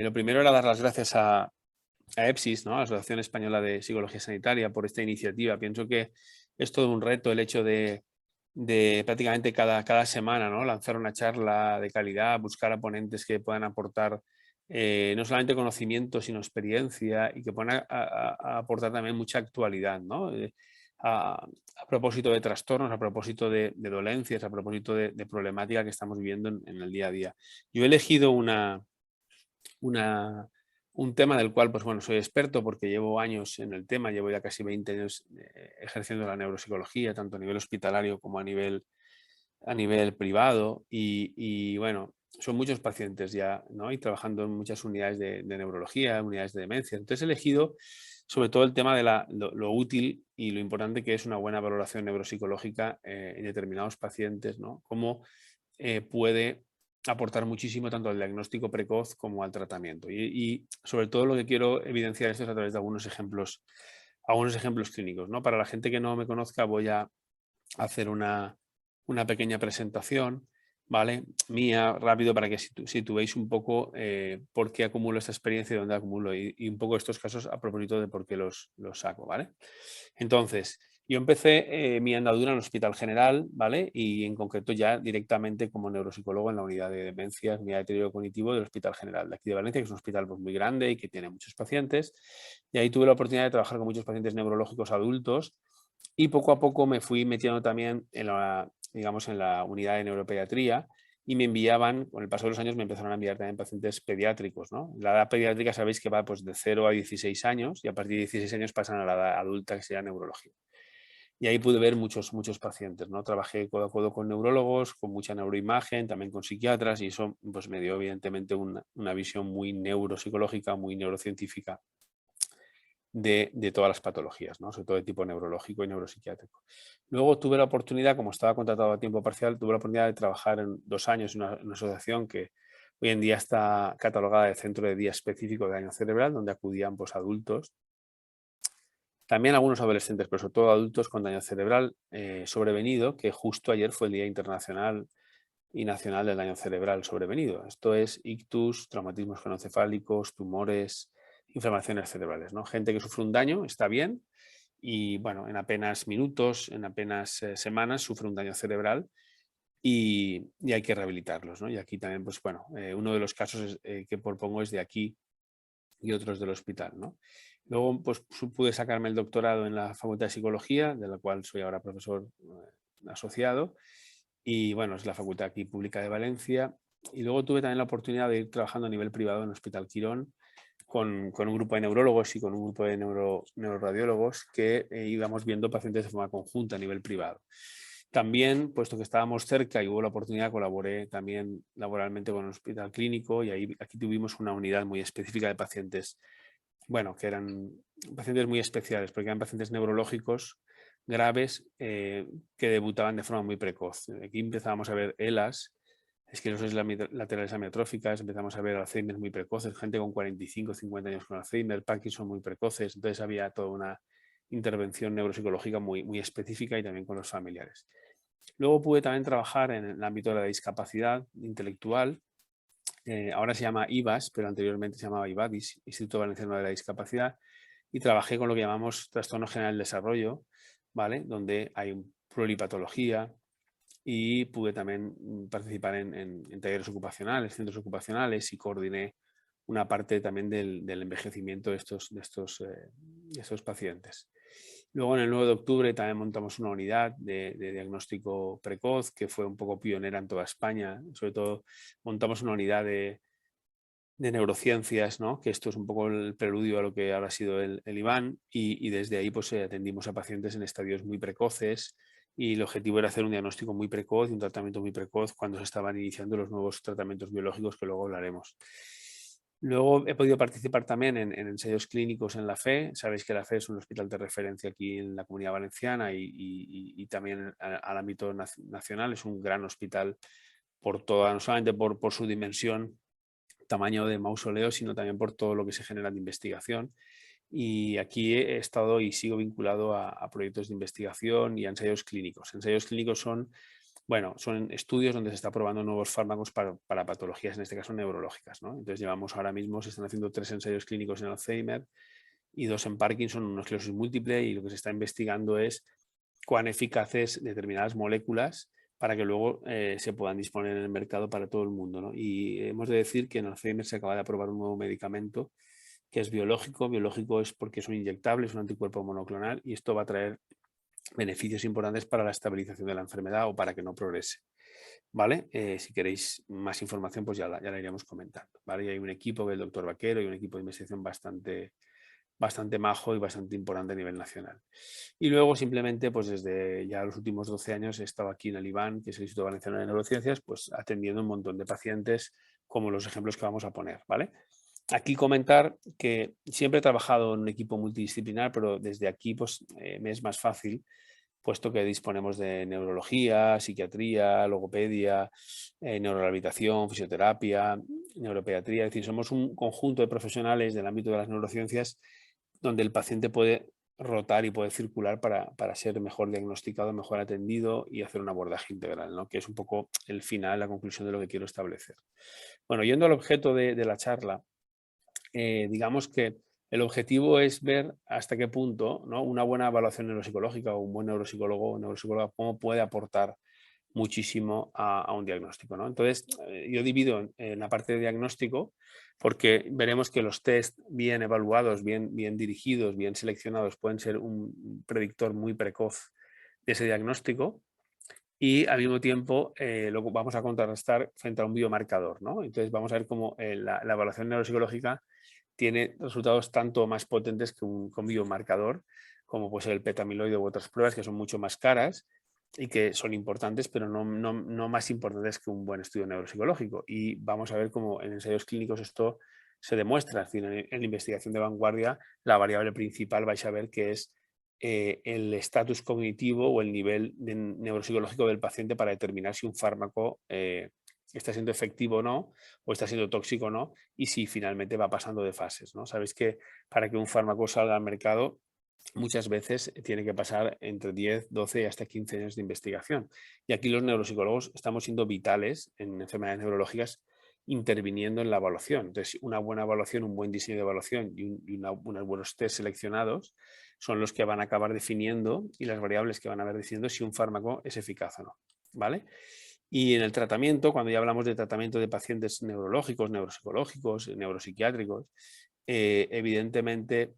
Lo primero era dar las gracias a EPSIS, ¿no? A la Asociación Española de Psicología Sanitaria, por esta iniciativa. Pienso que es todo un reto el hecho de prácticamente cada semana, ¿no? Lanzar una charla de calidad, buscar a ponentes que puedan aportar no solamente conocimiento, sino experiencia y que puedan a aportar también mucha actualidad, ¿no? A propósito de trastornos, a propósito de dolencias, a propósito de problemática que estamos viviendo en el día a día. Yo he elegido una, un tema del cual, pues bueno, soy experto porque llevo años en el tema, llevo ya casi 20 años ejerciendo la neuropsicología, tanto a nivel hospitalario como a nivel privado y bueno, son muchos pacientes ya, ¿no? Y trabajando en muchas unidades de neurología, unidades de demencia. Entonces he elegido sobre todo el tema de lo útil y lo importante que es una buena valoración neuropsicológica en determinados pacientes, ¿no? Cómo puede aportar muchísimo tanto al diagnóstico precoz como al tratamiento. Y sobre todo lo que quiero evidenciar esto es a través de algunos ejemplos clínicos, ¿no? Para la gente que no me conozca voy a hacer una pequeña presentación, ¿vale? Mía, rápido, para que situéis un poco por qué acumulo esta experiencia y dónde acumulo y un poco estos casos a propósito de por qué los saco, ¿vale? Entonces, yo empecé mi andadura en el Hospital General, ¿vale? Y en concreto ya directamente como neuropsicólogo en la unidad de demencias, unidad de deterioro cognitivo del Hospital General de aquí de Valencia, que es un hospital pues, muy grande y que tiene muchos pacientes. Y ahí tuve la oportunidad de trabajar con muchos pacientes neurológicos adultos y poco a poco me fui metiendo también en digamos, en la unidad de neuropediatría y me enviaban, con el paso de los años me empezaron a enviar también pacientes pediátricos, ¿no? La edad pediátrica sabéis que va pues, de 0 a 16 años y a partir de 16 años pasan a la edad adulta que sería neurología. Y ahí pude ver muchos pacientes, ¿no? Trabajé codo a codo con neurólogos, con mucha neuroimagen, también con psiquiatras y eso pues, me dio evidentemente una visión muy neuropsicológica, muy neurocientífica de todas las patologías, ¿no? Sobre todo de tipo neurológico y neuropsiquiátrico. Luego tuve la oportunidad, como estaba contratado a tiempo parcial, tuve la oportunidad de trabajar en 2 años en una asociación que hoy en día está catalogada de centro de día específico de daño cerebral, donde acudían pues, adultos, también algunos adolescentes, pero sobre todo adultos con daño cerebral sobrevenido, que justo ayer fue el Día Internacional y Nacional del Daño Cerebral sobrevenido. Esto es ictus, traumatismos craneoencefálicos, tumores, inflamaciones cerebrales, ¿no? Gente que sufre un daño, está bien, y bueno, en apenas minutos, en apenas semanas sufre un daño cerebral y hay que rehabilitarlos, ¿no? Y aquí también, pues bueno, uno de los casos que propongo es de aquí y otros del hospital, ¿no? Luego, pues pude sacarme el doctorado en la Facultad de Psicología, de la cual soy ahora profesor asociado, y bueno, es la facultad aquí pública de Valencia. Y luego tuve también la oportunidad de ir trabajando a nivel privado en el Hospital Quirón con un grupo de neurólogos y con un grupo de neuroradiólogos que íbamos viendo pacientes de forma conjunta a nivel privado. También, puesto que estábamos cerca y hubo la oportunidad, colaboré también laboralmente con el hospital clínico y ahí, aquí tuvimos una unidad muy específica de pacientes, bueno, que eran pacientes muy especiales, porque eran pacientes neurológicos graves que debutaban de forma muy precoz. Aquí empezábamos a ver ELAs, esclerosis laterales amiotróficas, empezamos a ver Alzheimer muy precoces, gente con 45, 50 años con Alzheimer, Parkinson muy precoces, entonces había toda una intervención neuropsicológica muy específica y también con los familiares. Luego pude también trabajar en el ámbito de la discapacidad intelectual, ahora se llama IVAS, pero anteriormente se llamaba IVADIS, Instituto Valenciano de la Discapacidad, y trabajé con lo que llamamos trastorno general del desarrollo, ¿vale? Donde hay pluripatología, y pude también participar en talleres ocupacionales, centros ocupacionales y coordiné una parte también del envejecimiento de estos pacientes. Luego en el 9 de octubre también montamos una unidad de diagnóstico precoz que fue un poco pionera en toda España. Sobre todo montamos una unidad de neurociencias, ¿no? Que esto es un poco el preludio a lo que ahora ha sido el IBAN y desde ahí pues atendimos a pacientes en estadios muy precoces y el objetivo era hacer un diagnóstico muy precoz y un tratamiento muy precoz cuando se estaban iniciando los nuevos tratamientos biológicos que luego hablaremos. Luego he podido participar también en ensayos clínicos en la FE. Sabéis que la FE es un hospital de referencia aquí en la Comunidad Valenciana y también al ámbito nacional. Es un gran hospital por toda, no solamente por su dimensión, tamaño de mausoleo, sino también por todo lo que se genera de investigación. Y aquí he estado y sigo vinculado a proyectos de investigación y a ensayos clínicos. Ensayos clínicos son Bueno, son estudios donde se está probando nuevos fármacos para patologías, en este caso neurológicas, ¿no? Entonces llevamos ahora mismo, se están haciendo 3 ensayos clínicos en Alzheimer y 2 en Parkinson, una esclerosis múltiple, y lo que se está investigando es cuán eficaces determinadas moléculas para que luego se puedan disponer en el mercado para todo el mundo, ¿no? Y hemos de decir que en Alzheimer se acaba de aprobar un nuevo medicamento que es biológico. Biológico es porque es un inyectable, es un anticuerpo monoclonal, y esto va a traer beneficios importantes para la estabilización de la enfermedad o para que no progrese. ¿Vale? Si queréis más información, pues ya la iremos comentando. ¿Vale? Y hay un equipo del doctor Vaquero y un equipo de investigación bastante majo y bastante importante a nivel nacional. Y luego simplemente, pues desde ya los últimos 12 años he estado aquí en el IVAN, que es el Instituto Valenciano de Neurociencias, pues atendiendo un montón de pacientes como los ejemplos que vamos a poner, ¿vale? Aquí comentar que siempre he trabajado en un equipo multidisciplinar, pero desde aquí pues me es más fácil, puesto que disponemos de neurología, psiquiatría, logopedia, neurorehabilitación, fisioterapia, neuropediatría. Es decir, somos un conjunto de profesionales del ámbito de las neurociencias donde el paciente puede rotar y puede circular para ser mejor diagnosticado, mejor atendido y hacer un abordaje integral, ¿no? Que es un poco el final, la conclusión de lo que quiero establecer. Bueno, yendo al objeto de la charla, digamos que el objetivo es ver hasta qué punto, ¿no?, una buena evaluación neuropsicológica o un buen neuropsicólogo o neuropsicóloga cómo puede aportar muchísimo a un diagnóstico, ¿no? Entonces, yo divido en la parte de diagnóstico porque veremos que los test bien evaluados, bien dirigidos, bien seleccionados pueden ser un predictor muy precoz de ese diagnóstico, y al mismo tiempo lo vamos a contrarrestar frente a un biomarcador, ¿no? Entonces vamos a ver cómo la evaluación neuropsicológica tiene resultados tanto más potentes que un biomarcador, como puede ser el PET-amiloide u otras pruebas que son mucho más caras y que son importantes, pero no más importantes que un buen estudio neuropsicológico. Y vamos a ver cómo en ensayos clínicos esto se demuestra. Es decir, en investigación de vanguardia, la variable principal vais a ver que es el estatus cognitivo o el nivel neuropsicológico del paciente para determinar si un fármaco está siendo efectivo o no, o está siendo tóxico o no, y si finalmente va pasando de fases, ¿no? Sabéis que para que un fármaco salga al mercado, muchas veces tiene que pasar entre 10, 12 y hasta 15 años de investigación. Y aquí los neuropsicólogos estamos siendo vitales en enfermedades neurológicas, interviniendo en la evaluación. Entonces, una buena evaluación, un buen diseño de evaluación y unos buenos test seleccionados son los que van a acabar definiendo, y las variables que van a ver diciendo si un fármaco es eficaz o no, ¿vale? Y en el tratamiento, cuando ya hablamos de tratamiento de pacientes neurológicos, neuropsicológicos, neuropsiquiátricos, evidentemente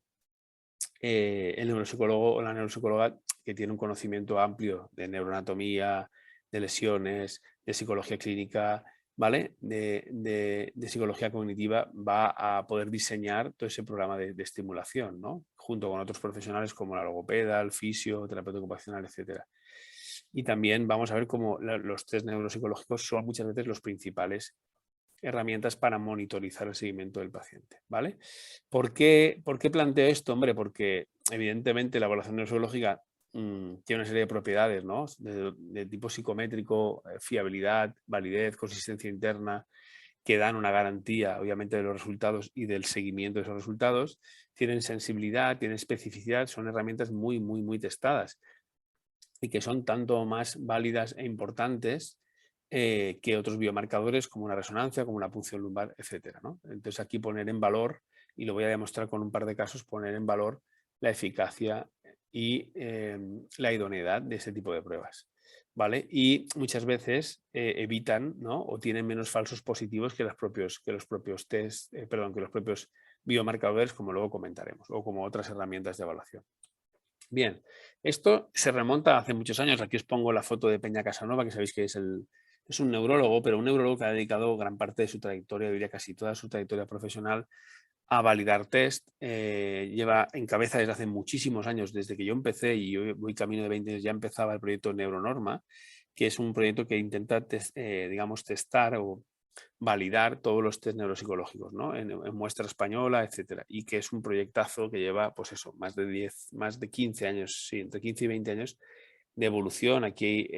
el neuropsicólogo o la neuropsicóloga que tiene un conocimiento amplio de neuroanatomía, de lesiones, de psicología clínica, ¿vale? De psicología cognitiva, va a poder diseñar todo ese programa de estimulación, ¿no? Junto con otros profesionales como la logopeda, el fisio, terapeuta ocupacional, etcétera. Y también vamos a ver cómo los test neuropsicológicos son muchas veces los principales herramientas para monitorizar el seguimiento del paciente, ¿vale? ¿Por qué planteo esto? Hombre, porque evidentemente la evaluación neuropsicológica tiene una serie de propiedades, ¿no? De tipo psicométrico, fiabilidad, validez, consistencia interna, que dan una garantía, obviamente, de los resultados y del seguimiento de esos resultados. Tienen sensibilidad, tienen especificidad, son herramientas muy testadas y que son tanto más válidas e importantes que otros biomarcadores como una resonancia, como una punción lumbar, etcétera, ¿no? Entonces aquí poner en valor, y lo voy a demostrar con un par de casos, poner en valor la eficacia y la idoneidad de este tipo de pruebas, ¿vale? Y muchas veces evitan, ¿no?, o tienen menos falsos positivos que los propios test, perdón, que los propios biomarcadores, como luego comentaremos, o como otras herramientas de evaluación. Bien, esto se remonta a hace muchos años. Aquí os pongo la foto de Peña Casanova, que sabéis que es un neurólogo, pero un neurólogo que ha dedicado gran parte de su trayectoria, diría casi toda su trayectoria profesional, a validar test. Lleva en cabeza desde hace muchísimos años, desde que yo empecé, y yo voy camino de 20 años, ya empezaba el proyecto Neuronorma, que es un proyecto que intenta, digamos, testar o validar todos los test neuropsicológicos, ¿no?, en muestra española, etcétera, y que es un proyectazo que lleva, pues eso, más de 15 años, sí, entre 15 y 20 años de evolución. Aquí,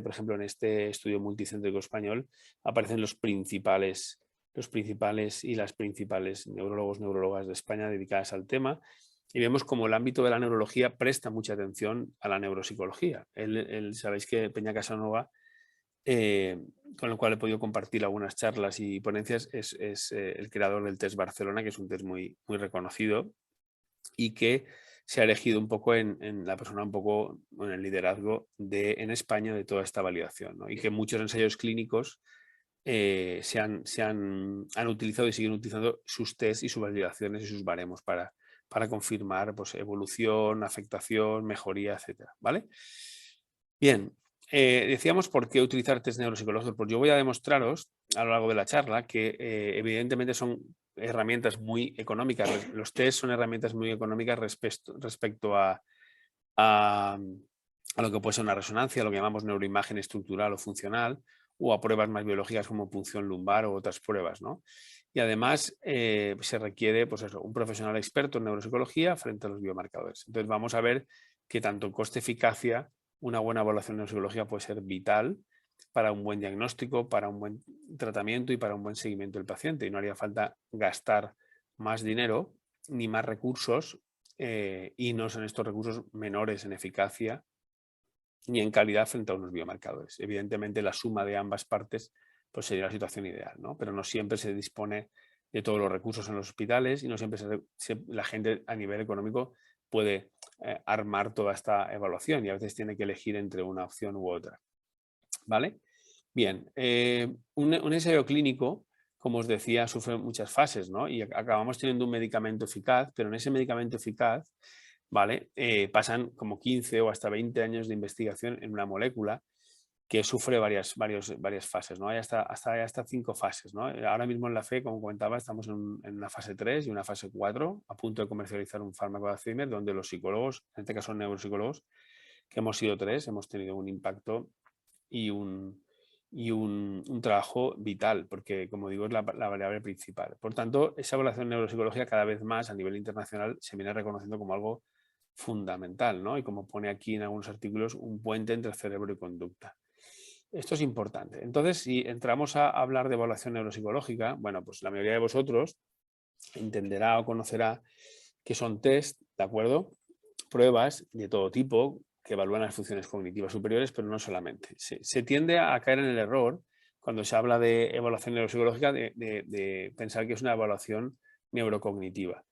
por ejemplo, en este estudio multicéntrico español, aparecen los principales y las principales neurólogos, neurólogas de España dedicadas al tema, y vemos como el ámbito de la neurología presta mucha atención a la neuropsicología. Sabéis que Peña Casanova con el cual he podido compartir algunas charlas y ponencias, es el creador del test Barcelona, que es un test muy, muy reconocido y que se ha elegido un poco en la persona, un poco en el liderazgo en España de toda esta validación, ¿no? Y que muchos ensayos clínicos han utilizado y siguen utilizando sus test y sus validaciones y sus baremos para confirmar pues, evolución, afectación, mejoría, etcétera, ¿vale? Bien, decíamos por qué utilizar test neuropsicológicos. Pues yo voy a demostraros a lo largo de la charla que evidentemente son herramientas muy económicas. Los test son herramientas muy económicas respecto a, a lo que puede ser una resonancia, lo que llamamos neuroimagen estructural o funcional, o a pruebas más biológicas como punción lumbar o otras pruebas, ¿no? Y además se requiere pues eso, un profesional experto en neuropsicología frente a los biomarcadores. Entonces vamos a ver que tanto en coste-eficacia una buena evaluación de neuropsicología puede ser vital para un buen diagnóstico, para un buen tratamiento y para un buen seguimiento del paciente. Y no haría falta gastar más dinero ni más recursos y no son estos recursos menores en eficacia ni en calidad frente a unos biomarcadores. Evidentemente la suma de ambas partes pues sería la situación ideal, ¿no? Pero no siempre se dispone de todos los recursos en los hospitales y no siempre la gente a nivel económico puede armar toda esta evaluación y a veces tiene que elegir entre una opción u otra. ¿Vale? Bien, un ensayo clínico, como os decía, sufre muchas fases, ¿no? Y acabamos teniendo un medicamento eficaz, pero en ese medicamento eficaz, ¿vale? Pasan como 15 o hasta 20 años de investigación en una molécula que sufre varias fases, ¿no? Hay hasta 5 fases, ¿no? Ahora mismo en la FE, como comentaba, estamos en una fase 3 y una fase 4, a punto de comercializar un fármaco de Alzheimer, donde los psicólogos, en este caso neuropsicólogos, que hemos sido 3, hemos tenido un impacto y un trabajo vital, porque, como digo, es la variable principal. Por tanto, esa evaluación de neuropsicología cada vez más a nivel internacional se viene reconociendo como algo fundamental, ¿no? Y como pone aquí en algunos artículos, un puente entre cerebro y conducta. Esto es importante. Entonces, si entramos a hablar de evaluación neuropsicológica, bueno, pues la mayoría de vosotros entenderá o conocerá que son test, ¿de acuerdo? Pruebas de todo tipo que evalúan las funciones cognitivas superiores, pero no solamente. Se tiende a caer en el error cuando se habla de evaluación neuropsicológica de pensar que es una evaluación neurocognitiva.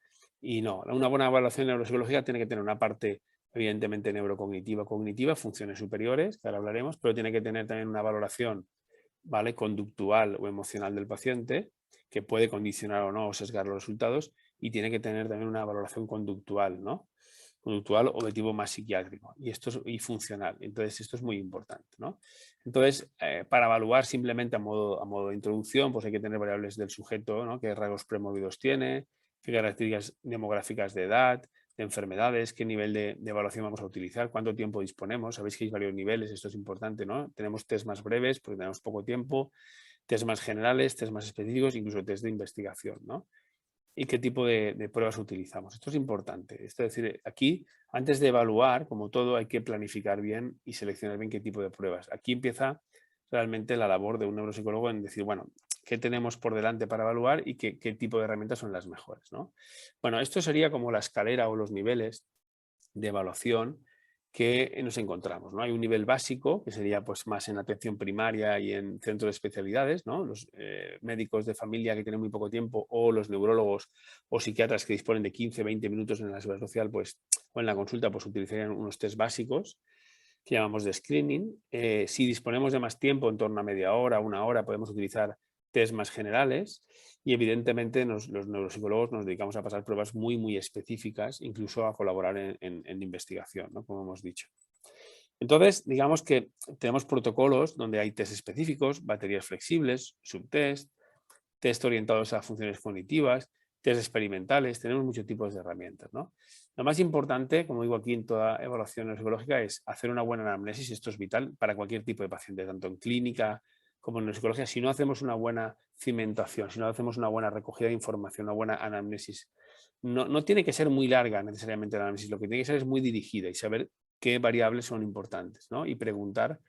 Y no, una buena evaluación neuropsicológica tiene que tener una parte evidentemente neurocognitiva, cognitiva, funciones superiores, que ahora hablaremos, pero tiene que tener también una valoración, ¿vale?, conductual o emocional del paciente, que puede condicionar o no o sesgar los resultados, y tiene que tener también una valoración conductual, ¿no? Conductual o de tipo más psiquiátrico y funcional. Entonces, esto es muy importante, ¿no? Entonces, para evaluar simplemente a modo de introducción, pues hay que tener variables del sujeto, ¿no? Qué rasgos premovidos tiene, qué características demográficas de edad, de enfermedades, qué nivel de evaluación vamos a utilizar, cuánto tiempo disponemos. Sabéis que hay varios niveles, esto es importante, ¿no? Tenemos test más breves porque tenemos poco tiempo, test más generales, test más específicos, incluso test de investigación, ¿no? Y qué tipo de pruebas utilizamos. Esto es importante. Es decir, aquí, antes de evaluar, como todo, hay que planificar bien y seleccionar bien qué tipo de pruebas. Aquí empieza realmente la labor de un neuropsicólogo en decir, bueno, qué tenemos por delante para evaluar y qué tipo de herramientas son las mejores, ¿no? Bueno, esto sería como la escalera o los niveles de evaluación que nos encontramos, ¿no? Hay un nivel básico, que sería pues más en atención primaria y en centros de especialidades, ¿no? Los médicos de familia que tienen muy poco tiempo o los neurólogos o psiquiatras que disponen de 15, 20 minutos en la seguridad social, pues, o en la consulta, pues utilizarían unos test básicos que llamamos de screening. Si disponemos de más tiempo, en torno a media hora, una hora, podemos utilizar test más generales y evidentemente los neuropsicólogos nos dedicamos a pasar pruebas muy, muy específicas, incluso a colaborar en investigación, ¿no? Como hemos dicho. Entonces, digamos que tenemos protocolos donde hay test específicos, baterías flexibles, subtest, test orientados a funciones cognitivas, test experimentales, tenemos muchos tipos de herramientas, ¿no? Lo más importante, como digo aquí en toda evaluación neuropsicológica, es hacer una buena anamnesis. Esto es vital para cualquier tipo de paciente, tanto en clínica como en neuropsicología. Si no hacemos una buena cimentación, si no hacemos una buena recogida de información, una buena anamnesis, no tiene que ser muy larga necesariamente la análisis, lo que tiene que ser es muy dirigida y saber qué variables son importantes, ¿no? Y preguntar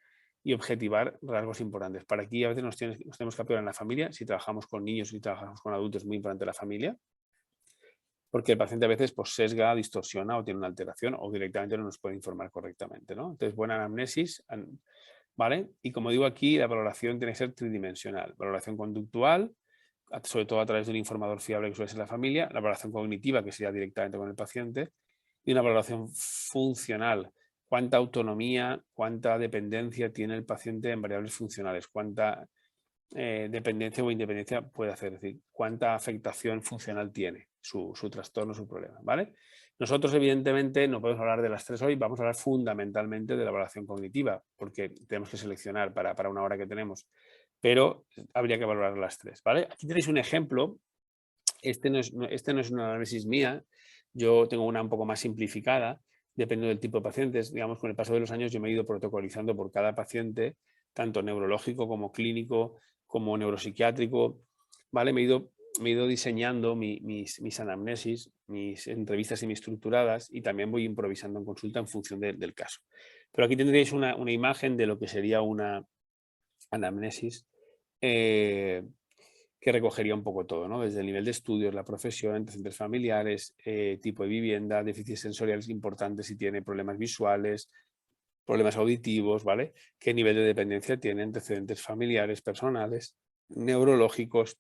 y objetivar rasgos importantes. Para aquí a veces nos tenemos que apoyar en la familia. Si trabajamos con niños y trabajamos con adultos, es muy importante la familia, porque el paciente a veces pues, sesga, distorsiona o tiene una alteración o directamente no nos puede informar correctamente, ¿no? Entonces, buena anamnesis, ¿vale? Y como digo aquí, la valoración tiene que ser tridimensional. Valoración conductual, sobre todo a través de un informador fiable que suele ser la familia, la valoración cognitiva, que sería directamente con el paciente, y una valoración funcional. Cuánta autonomía, cuánta dependencia tiene el paciente en variables funcionales, cuánta dependencia o independencia puede hacer, es decir, cuánta afectación funcional tiene su trastorno, su problema, ¿vale? Nosotros, evidentemente, no podemos hablar de las tres hoy, vamos a hablar fundamentalmente de la evaluación cognitiva, porque tenemos que seleccionar para una hora que tenemos, pero habría que valorar las tres, ¿vale? Aquí tenéis un ejemplo, este no es una análisis mía, yo tengo una un poco más simplificada, depende del tipo de pacientes, digamos, con el paso de los años yo me he ido protocolizando por cada paciente, tanto neurológico como clínico, como neuropsiquiátrico, ¿vale? Me he ido diseñando mis anamnesis, mis entrevistas semi-estructuradas y también voy improvisando en consulta en función del caso. Pero aquí tendréis una imagen de lo que sería una anamnesis que recogería un poco todo, ¿no? Desde el nivel de estudios, la profesión, antecedentes familiares, tipo de vivienda, déficits sensoriales importantes si tiene problemas visuales, problemas auditivos, ¿vale? ¿Qué nivel de dependencia tiene, antecedentes familiares, personales, neurológicos,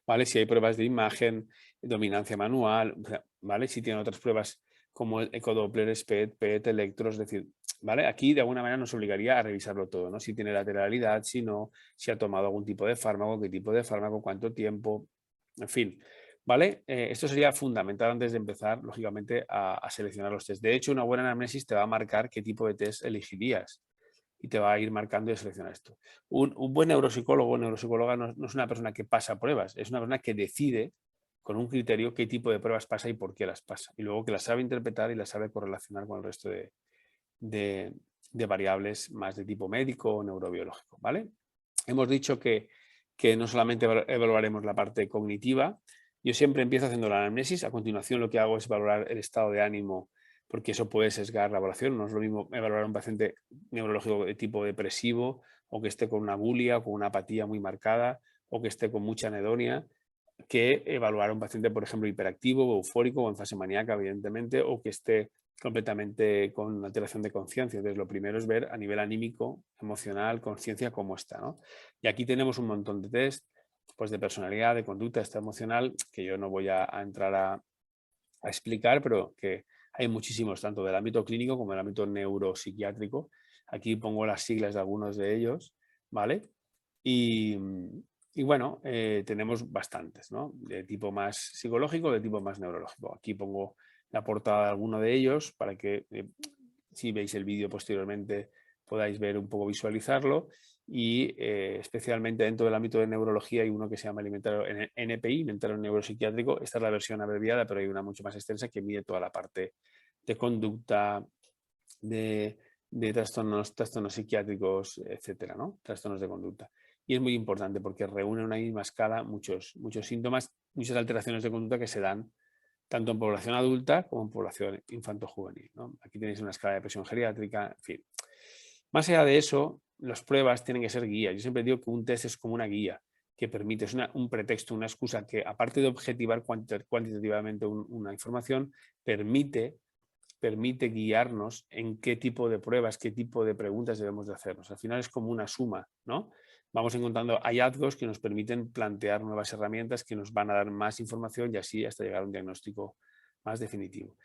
¿vale? Si hay pruebas de imagen, dominancia manual, ¿vale? Si tiene otras pruebas como el ecodoppler, SPED, PET, electros, es decir, ¿vale? Aquí de alguna manera nos obligaría a revisarlo todo, ¿no? Si tiene lateralidad, si no, si ha tomado algún tipo de fármaco, qué tipo de fármaco, cuánto tiempo, en fin, ¿vale? Esto sería fundamental antes de empezar, lógicamente, a seleccionar los test. De hecho, una buena anamnesis te va a marcar qué tipo de test elegirías y te va a ir marcando y seleccionar esto. Un buen neuropsicólogo o neuropsicóloga no es una persona que pasa pruebas, es una persona que decide con un criterio qué tipo de pruebas pasa y por qué las pasa. Y luego que las sabe interpretar y las sabe correlacionar con el resto de, de variables más de tipo médico o neurobiológico, ¿vale? Hemos dicho que no solamente evaluaremos la parte cognitiva, yo siempre empiezo haciendo la anamnesis, a continuación lo que hago es valorar el estado de ánimo, porque eso puede sesgar la evaluación, no es lo mismo evaluar a un paciente neurológico de tipo depresivo o que esté con una bulia o con una apatía muy marcada o que esté con mucha anedonia, que evaluar a un paciente, por ejemplo, hiperactivo o eufórico o en fase maníaca, evidentemente, o que esté completamente con alteración de conciencia. Entonces, lo primero es ver a nivel anímico, emocional, conciencia, cómo está, ¿no? Y aquí tenemos un montón de test, pues de personalidad, de conducta, estado emocional, que yo no voy a entrar a explicar, pero que hay muchísimos, tanto del ámbito clínico como del ámbito neuropsiquiátrico. Aquí pongo las siglas de algunos de ellos, ¿vale? Y, bueno, tenemos bastantes, ¿no? De tipo más psicológico, de tipo más neurológico. Aquí pongo la portada de alguno de ellos para que si veis el vídeo posteriormente podáis ver un poco, visualizarlo. Y especialmente dentro del ámbito de neurología hay uno que se llama el inventario NPI, inventario neuropsiquiátrico. Esta es la versión abreviada, pero hay una mucho más extensa que mide toda la parte de conducta, de trastornos psiquiátricos, etcétera, ¿no? Trastornos de conducta. Y es muy importante porque reúne en una misma escala muchos síntomas, muchas alteraciones de conducta que se dan tanto en población adulta como en población infanto-juvenil, ¿no? Aquí tenéis una escala de presión geriátrica, en fin. Más allá de eso, las pruebas tienen que ser guías. Yo siempre digo que un test es como una guía que permite, es un pretexto, una excusa que, aparte de objetivar cuantitativamente una información, permite guiarnos en qué tipo de pruebas, qué tipo de preguntas debemos de hacernos. Al final es como una suma, ¿no? Vamos encontrando hallazgos que nos permiten plantear nuevas herramientas que nos van a dar más información y así hasta llegar a un diagnóstico más definitivo.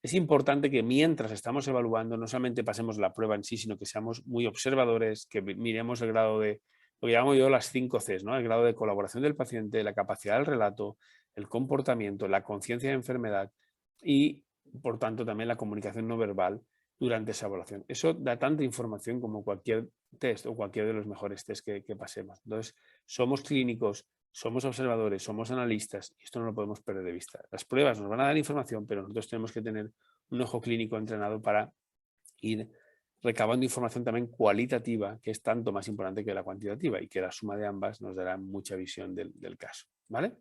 Es importante que mientras estamos evaluando no solamente pasemos la prueba en sí, sino que seamos muy observadores, que miremos el grado de, lo que llamo yo las 5 Cs, ¿no? El grado de colaboración del paciente, la capacidad del relato, el comportamiento, la conciencia de enfermedad y, por tanto, también la comunicación no verbal durante esa evaluación. Eso da tanta información como cualquier test o cualquier de los mejores test que pasemos. Entonces, somos clínicos, somos observadores, somos analistas y esto no lo podemos perder de vista. Las pruebas nos van a dar información, pero nosotros tenemos que tener un ojo clínico entrenado para ir recabando información también cualitativa, que es tanto más importante que la cuantitativa y que la suma de ambas nos dará mucha visión del caso, ¿vale?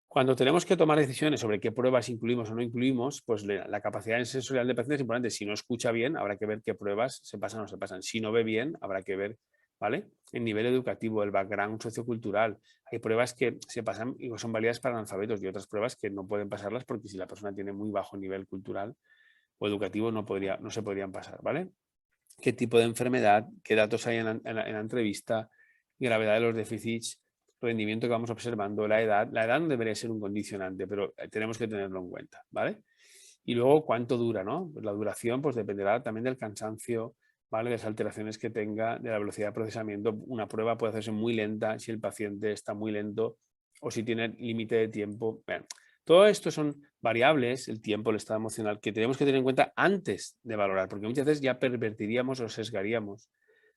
Cuando tenemos que tomar decisiones sobre qué pruebas incluimos o no incluimos, pues la capacidad sensorial del paciente es importante. Si no escucha bien, habrá que ver qué pruebas se pasan o no se pasan. Si no ve bien, habrá que ver, ¿vale? El nivel educativo, el background sociocultural. Hay pruebas que se pasan y son válidas para analfabetos y otras pruebas que no pueden pasarlas porque si la persona tiene muy bajo nivel cultural o educativo no se podrían pasar, ¿vale? qué tipo de enfermedad, qué datos hay en la entrevista, gravedad de los déficits, rendimiento que vamos observando, la edad. La edad no debería ser un condicionante, pero tenemos que tenerlo en cuenta, ¿vale? Y luego, ¿cuánto dura, no? Pues la duración pues dependerá también del cansancio, ¿vale? De las alteraciones que tenga, de la velocidad de procesamiento. Una prueba puede hacerse muy lenta si el paciente está muy lento o si tiene límite de tiempo. Bueno, todo esto son variables, el tiempo, el estado emocional, que tenemos que tener en cuenta antes de valorar, porque muchas veces ya pervertiríamos o sesgaríamos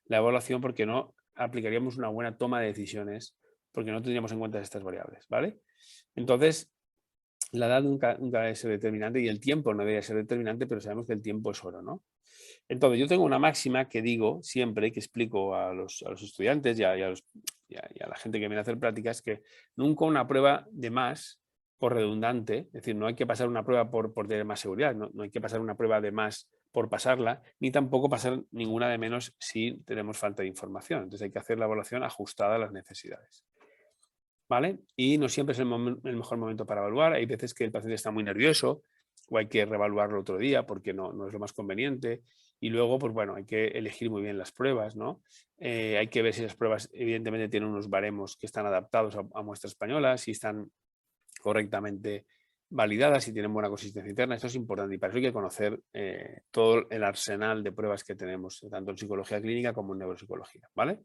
la evaluación porque no aplicaríamos una buena toma de decisiones, porque no tendríamos en cuenta estas variables, ¿vale? Entonces, la edad nunca debe ser determinante y el tiempo no debe ser determinante, pero sabemos que el tiempo es oro, ¿no? Entonces, yo tengo una máxima que digo siempre, que explico a los estudiantes y a la gente que viene a hacer prácticas, que nunca una prueba de más por redundante, es decir, no hay que pasar una prueba por tener más seguridad, no hay que pasar una prueba de más por pasarla, ni tampoco pasar ninguna de menos si tenemos falta de información. Entonces hay que hacer la evaluación ajustada a las necesidades. ¿Vale? Y no siempre es el mejor momento para evaluar. Hay veces que el paciente está muy nervioso o hay que reevaluarlo otro día porque no es lo más conveniente. Y luego, pues bueno, hay que elegir muy bien las pruebas, ¿no? Hay que ver si las pruebas evidentemente tienen unos baremos que están adaptados a muestra española, si están correctamente validadas, si tienen buena consistencia interna. Esto es importante y para eso hay que conocer todo el arsenal de pruebas que tenemos, tanto en psicología clínica como en neuropsicología, ¿vale?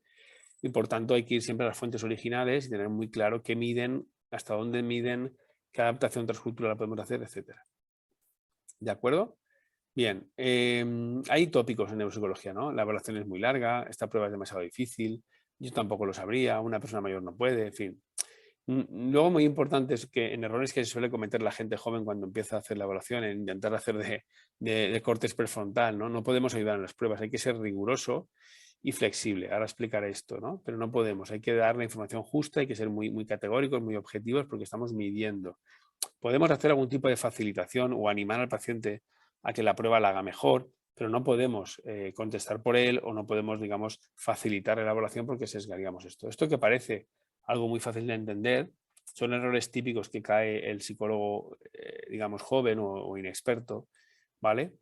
Y por tanto hay que ir siempre a las fuentes originales y tener muy claro qué miden, hasta dónde miden, qué adaptación transcultural podemos hacer, etc. ¿De acuerdo? Bien, hay tópicos en neuropsicología, ¿no? La evaluación es muy larga, esta prueba es demasiado difícil, yo tampoco lo sabría, una persona mayor no puede, en fin. Luego, muy importante es que en errores que se suele cometer la gente joven cuando empieza a hacer la evaluación, en intentar hacer de cortes prefrontal, ¿no? No podemos ayudar en las pruebas, hay que ser riguroso y flexible. Ahora explicaré esto, ¿no? Pero no podemos, hay que dar la información justa, hay que ser muy categóricos, muy objetivos porque estamos midiendo. Podemos hacer algún tipo de facilitación o animar al paciente a que la prueba la haga mejor, pero no podemos contestar por él o no podemos, digamos, facilitar la evaluación porque sesgaríamos esto. Esto que parece algo muy fácil de entender, son errores típicos que cae el psicólogo, digamos, joven o inexperto, ¿vale?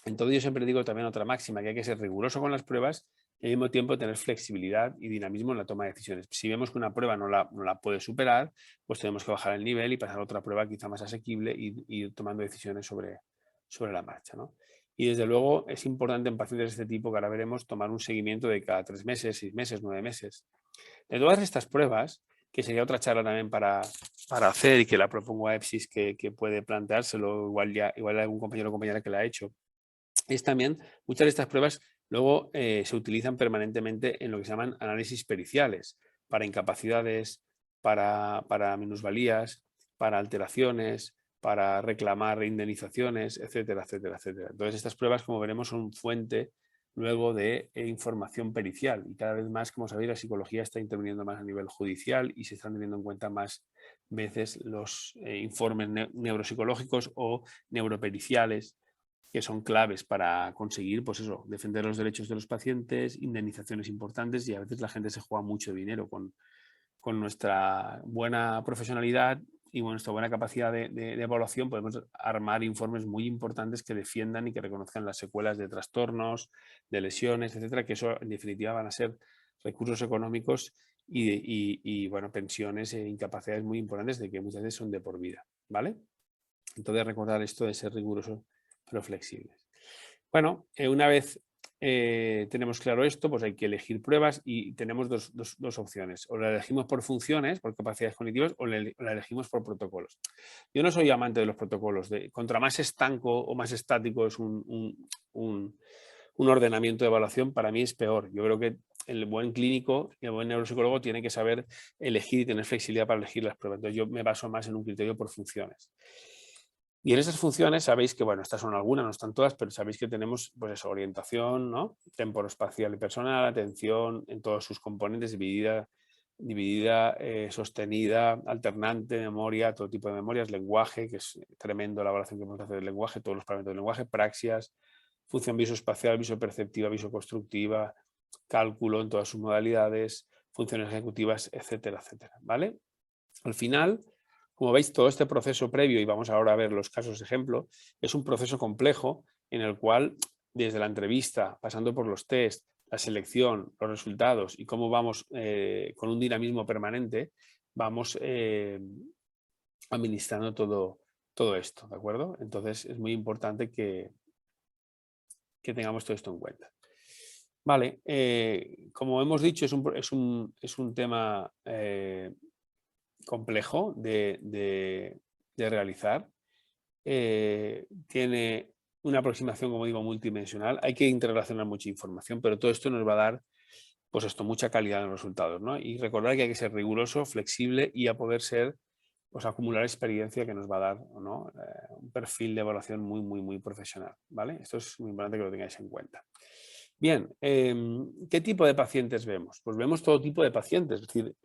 Entonces yo siempre digo también otra máxima, que hay que ser riguroso con las pruebas y al mismo tiempo tener flexibilidad y dinamismo en la toma de decisiones. Si vemos que una prueba no la puede superar, pues tenemos que bajar el nivel y pasar a otra prueba quizá más asequible y ir tomando decisiones sobre la marcha, ¿no? Y desde luego es importante en pacientes de este tipo, que ahora veremos, tomar un seguimiento de cada 3 meses, 6 meses, 9 meses. De todas estas pruebas, que sería otra charla también para hacer y que la propongo a EPSIS que puede planteárselo, igual hay algún compañero o compañera que la ha hecho, es también, muchas de estas pruebas luego se utilizan permanentemente en lo que se llaman análisis periciales, para incapacidades, para minusvalías, para alteraciones, para reclamar indemnizaciones, etcétera, etcétera, etcétera. Entonces estas pruebas, como veremos, son fuente luego de información pericial y cada vez más, como sabéis, la psicología está interviniendo más a nivel judicial y se están teniendo en cuenta más veces los informes neuropsicológicos o neuropericiales, que son claves para conseguir, pues eso, defender los derechos de los pacientes, indemnizaciones importantes, y a veces la gente se juega mucho dinero con nuestra buena profesionalidad y nuestra buena capacidad de evaluación. Podemos armar informes muy importantes que defiendan y que reconozcan las secuelas de trastornos, de lesiones, etcétera, que eso en definitiva van a ser recursos económicos y bueno, pensiones e incapacidades muy importantes, de que muchas veces son de por vida, ¿vale? Entonces recordar esto de ser rigurosos pero flexibles. Bueno, una vez tenemos claro esto, pues hay que elegir pruebas y tenemos dos opciones. O la elegimos por funciones, por capacidades cognitivas, o la elegimos por protocolos. Yo no soy amante de los protocolos. Contra más estanco o más estático es un ordenamiento de evaluación, para mí es peor. Yo creo que el buen clínico y el buen neuropsicólogo tiene que saber elegir y tener flexibilidad para elegir las pruebas. Entonces yo me baso más en un criterio por funciones. Y en esas funciones sabéis que, bueno, estas son algunas, no están todas, pero sabéis que tenemos, pues eso, orientación, ¿no? Temporoespacial y personal, atención en todos sus componentes, dividida, sostenida, alternante, memoria, todo tipo de memorias, lenguaje, que es tremendo la evaluación que podemos hacer del lenguaje, todos los parámetros del lenguaje, praxias, función visoespacial, visoperceptiva, visoconstructiva, cálculo en todas sus modalidades, funciones ejecutivas, etcétera, etcétera, ¿vale? Al final, como veis, todo este proceso previo, y vamos ahora a ver los casos de ejemplo, es un proceso complejo en el cual desde la entrevista, pasando por los test, la selección, los resultados y cómo vamos con un dinamismo permanente, vamos administrando todo esto, ¿de acuerdo? Entonces es muy importante que tengamos todo esto en cuenta. Vale, como hemos dicho, es un tema complejo de realizar. Tiene una aproximación, como digo, multidimensional. Hay que interrelacionar mucha información, pero todo esto nos va a dar, pues esto, mucha calidad en los resultados, ¿no? Y recordar que hay que ser riguroso, flexible y a poder ser, pues acumular experiencia que nos va a dar, ¿no? Un perfil de evaluación muy, muy, muy profesional, ¿vale? Esto es muy importante que lo tengáis en cuenta. Bien, ¿qué tipo de pacientes vemos? Pues vemos todo tipo de pacientes, es decir,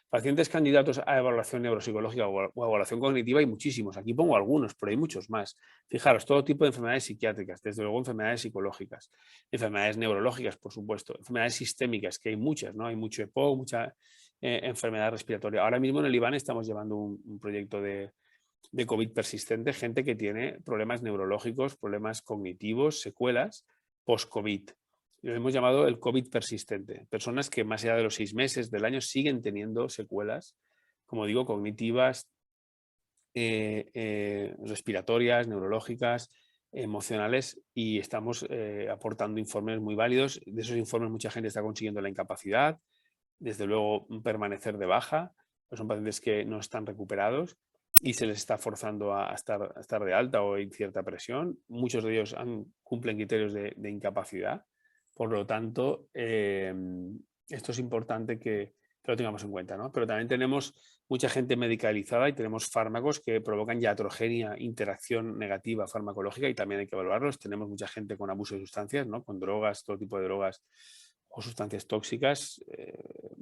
pacientes candidatos a evaluación neuropsicológica o evaluación cognitiva hay muchísimos. Aquí pongo algunos, pero hay muchos más. Fijaros, todo tipo de enfermedades psiquiátricas, desde luego enfermedades psicológicas, enfermedades neurológicas, por supuesto, enfermedades sistémicas, que hay muchas, ¿no? Hay mucho EPOC, mucha enfermedad respiratoria. Ahora mismo en el IBAN estamos llevando un proyecto de COVID persistente, gente que tiene problemas neurológicos, problemas cognitivos, secuelas post-COVID. Lo hemos llamado el COVID persistente. Personas que más allá de los 6 meses del año siguen teniendo secuelas, como digo, cognitivas, respiratorias, neurológicas, emocionales, y estamos aportando informes muy válidos. De esos informes mucha gente está consiguiendo la incapacidad, desde luego permanecer de baja, pues son pacientes que no están recuperados y se les está forzando a estar de alta o en cierta presión. Muchos de ellos cumplen criterios de incapacidad. Por lo tanto, esto es importante que lo tengamos en cuenta, ¿no? Pero también tenemos mucha gente medicalizada y tenemos fármacos que provocan iatrogenia, interacción negativa farmacológica, y también hay que evaluarlos. Tenemos mucha gente con abuso de sustancias, ¿no? Con drogas, todo tipo de drogas o sustancias tóxicas,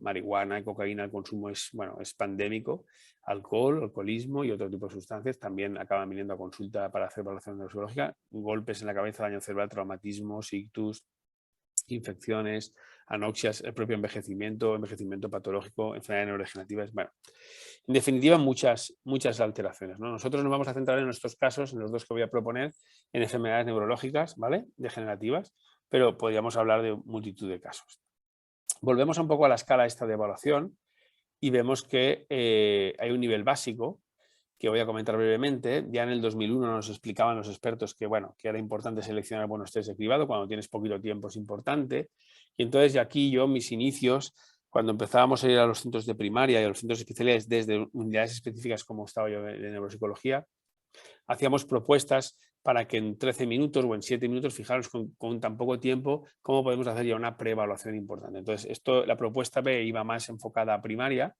marihuana y cocaína, el consumo es pandémico, alcohol, alcoholismo y otro tipo de sustancias también acaban viniendo a consulta para hacer evaluación neuropsicológica, golpes en la cabeza, daño cerebral, traumatismos, ictus, infecciones, anoxias, el propio envejecimiento patológico, enfermedades neurodegenerativas, bueno, en definitiva muchas alteraciones, ¿no? Nosotros nos vamos a centrar en nuestros casos, en los dos que voy a proponer, en enfermedades neurológicas, ¿vale? Degenerativas, pero podríamos hablar de multitud de casos. Volvemos un poco a la escala esta de evaluación y vemos que hay un nivel básico que voy a comentar brevemente. Ya en el 2001 nos explicaban los expertos que, bueno, que era importante seleccionar buenos test de cribado. Cuando tienes poquito tiempo es importante. Y entonces aquí yo, mis inicios, cuando empezábamos a ir a los centros de primaria y a los centros especiales desde unidades específicas como estaba yo de neuropsicología, hacíamos propuestas para que en 13 minutos o en 7 minutos, fijaros con tan poco tiempo, cómo podemos hacer ya una preevaluación importante. Entonces, la propuesta B iba más enfocada a primaria,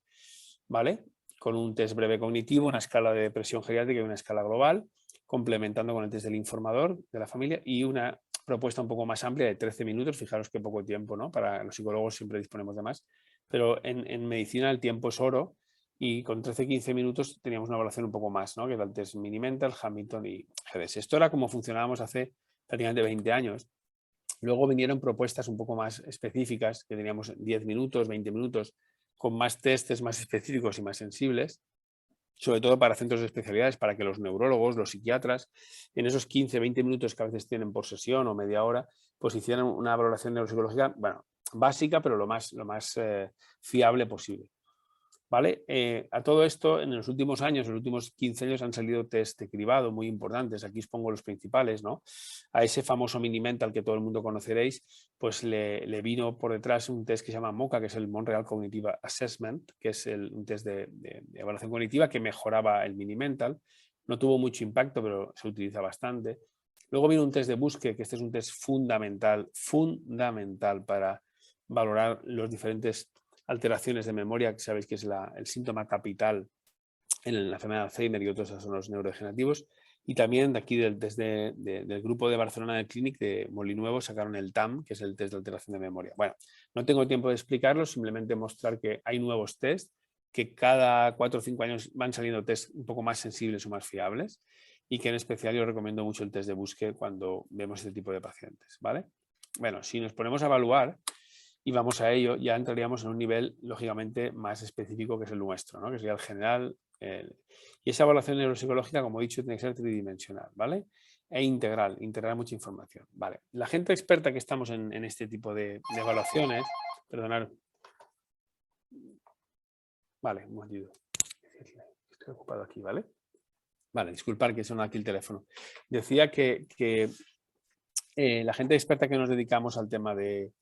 ¿vale? Con un test breve cognitivo, una escala de depresión geriátrica y una escala global, complementando con el test del informador de la familia y una propuesta un poco más amplia de 13 minutos, fijaros qué poco tiempo, ¿no? Para los psicólogos siempre disponemos de más, pero en medicina el tiempo es oro y con 13-15 minutos teníamos una evaluación un poco más, ¿no? Que era el test Mini-Mental, Hamilton y GDS. Esto era como funcionábamos hace prácticamente 20 años. Luego vinieron propuestas un poco más específicas, que teníamos 10 minutos, 20 minutos, con más testes más específicos y más sensibles, sobre todo para centros de especialidades, para que los neurólogos, los psiquiatras, en esos 15-20 minutos que a veces tienen por sesión o media hora, pues hicieran una valoración neuropsicológica, bueno, básica, pero lo más fiable posible. ¿Vale? A todo esto, en los últimos años, en los últimos 15 años, han salido test de cribado muy importantes. Aquí os pongo los principales, ¿no? A ese famoso Mini-Mental que todo el mundo conoceréis, pues le vino por detrás un test que se llama MoCA, que es el Montreal Cognitive Assessment, que es un test de evaluación cognitiva que mejoraba el Mini-Mental. No tuvo mucho impacto, pero se utiliza bastante. Luego vino un test de Buske, que este es un test fundamental para valorar los diferentes alteraciones de memoria, que sabéis que es el síntoma capital en la enfermedad de Alzheimer y otros son los neurodegenerativos. Y también de aquí desde del grupo de Barcelona del Clinic de Molinuevo sacaron el TAM, que es el test de alteración de memoria. Bueno, no tengo tiempo de explicarlo, simplemente mostrar que hay nuevos tests, que cada 4 o 5 años van saliendo tests un poco más sensibles o más fiables, y que en especial yo recomiendo mucho el test de Buske cuando vemos este tipo de pacientes, ¿vale? Bueno, si nos ponemos a evaluar, y vamos a ello, ya entraríamos en un nivel lógicamente más específico que es el nuestro, ¿no? Que sería el general. Y esa evaluación neuropsicológica, como he dicho, tiene que ser tridimensional, ¿vale? E integral, integrar mucha información. Vale. La gente experta que estamos en este tipo de evaluaciones, perdonad. Vale, un momentito. Estoy ocupado aquí, ¿vale? Vale, disculpad que suena aquí el teléfono. Decía que la gente experta que nos dedicamos al tema de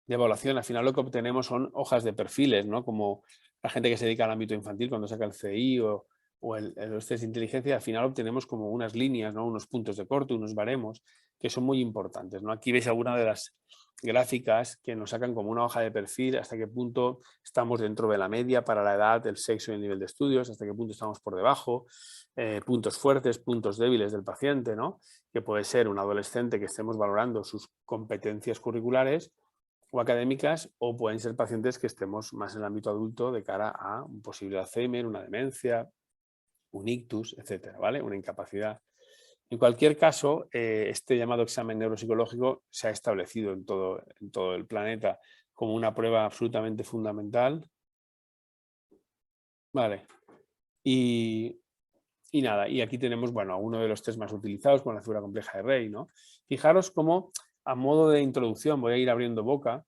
evaluación, al final lo que obtenemos son hojas de perfiles, ¿no? Como la gente que se dedica al ámbito infantil cuando saca el CI o los test de inteligencia, al final obtenemos como unas líneas, ¿no? Unos puntos de corte, unos baremos, que son muy importantes, ¿no? Aquí veis alguna de las gráficas que nos sacan como una hoja de perfil, hasta qué punto estamos dentro de la media para la edad, el sexo y el nivel de estudios, hasta qué punto estamos por debajo, puntos fuertes, puntos débiles del paciente, ¿no? Que puede ser un adolescente que estemos valorando sus competencias curriculares o académicas, o pueden ser pacientes que estemos más en el ámbito adulto de cara a un posible Alzheimer, una demencia, un ictus, etcétera, ¿vale? Una incapacidad. En cualquier caso, este llamado examen neuropsicológico se ha establecido en todo el planeta como una prueba absolutamente fundamental. Vale. Y nada, y aquí tenemos, bueno, uno de los test más utilizados con la figura compleja de Rey, ¿no? Fijaros cómo, a modo de introducción, voy a ir abriendo boca,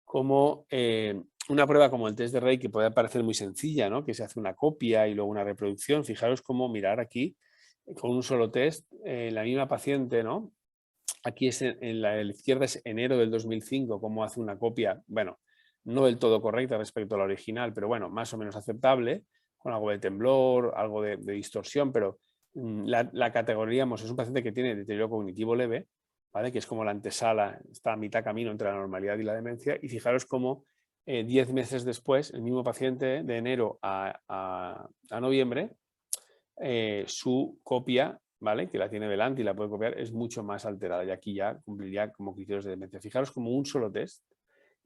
como una prueba como el test de Rey, que puede parecer muy sencilla, ¿no? Que se hace una copia y luego una reproducción. Fijaros cómo mirar aquí, con un solo test, la misma paciente, ¿no? Aquí es en la izquierda es enero del 2005, cómo hace una copia, bueno, no del todo correcta respecto a la original, pero bueno, más o menos aceptable, con algo de temblor, algo de distorsión, pero la categoríamos, es un paciente que tiene deterioro cognitivo leve, ¿vale? Que es como la antesala, está a mitad camino entre la normalidad y la demencia, y fijaros cómo 10 meses después, el mismo paciente, de enero a noviembre, su copia, ¿vale? Que la tiene delante y la puede copiar, es mucho más alterada, y aquí ya cumpliría como criterios de demencia. Fijaros como un solo test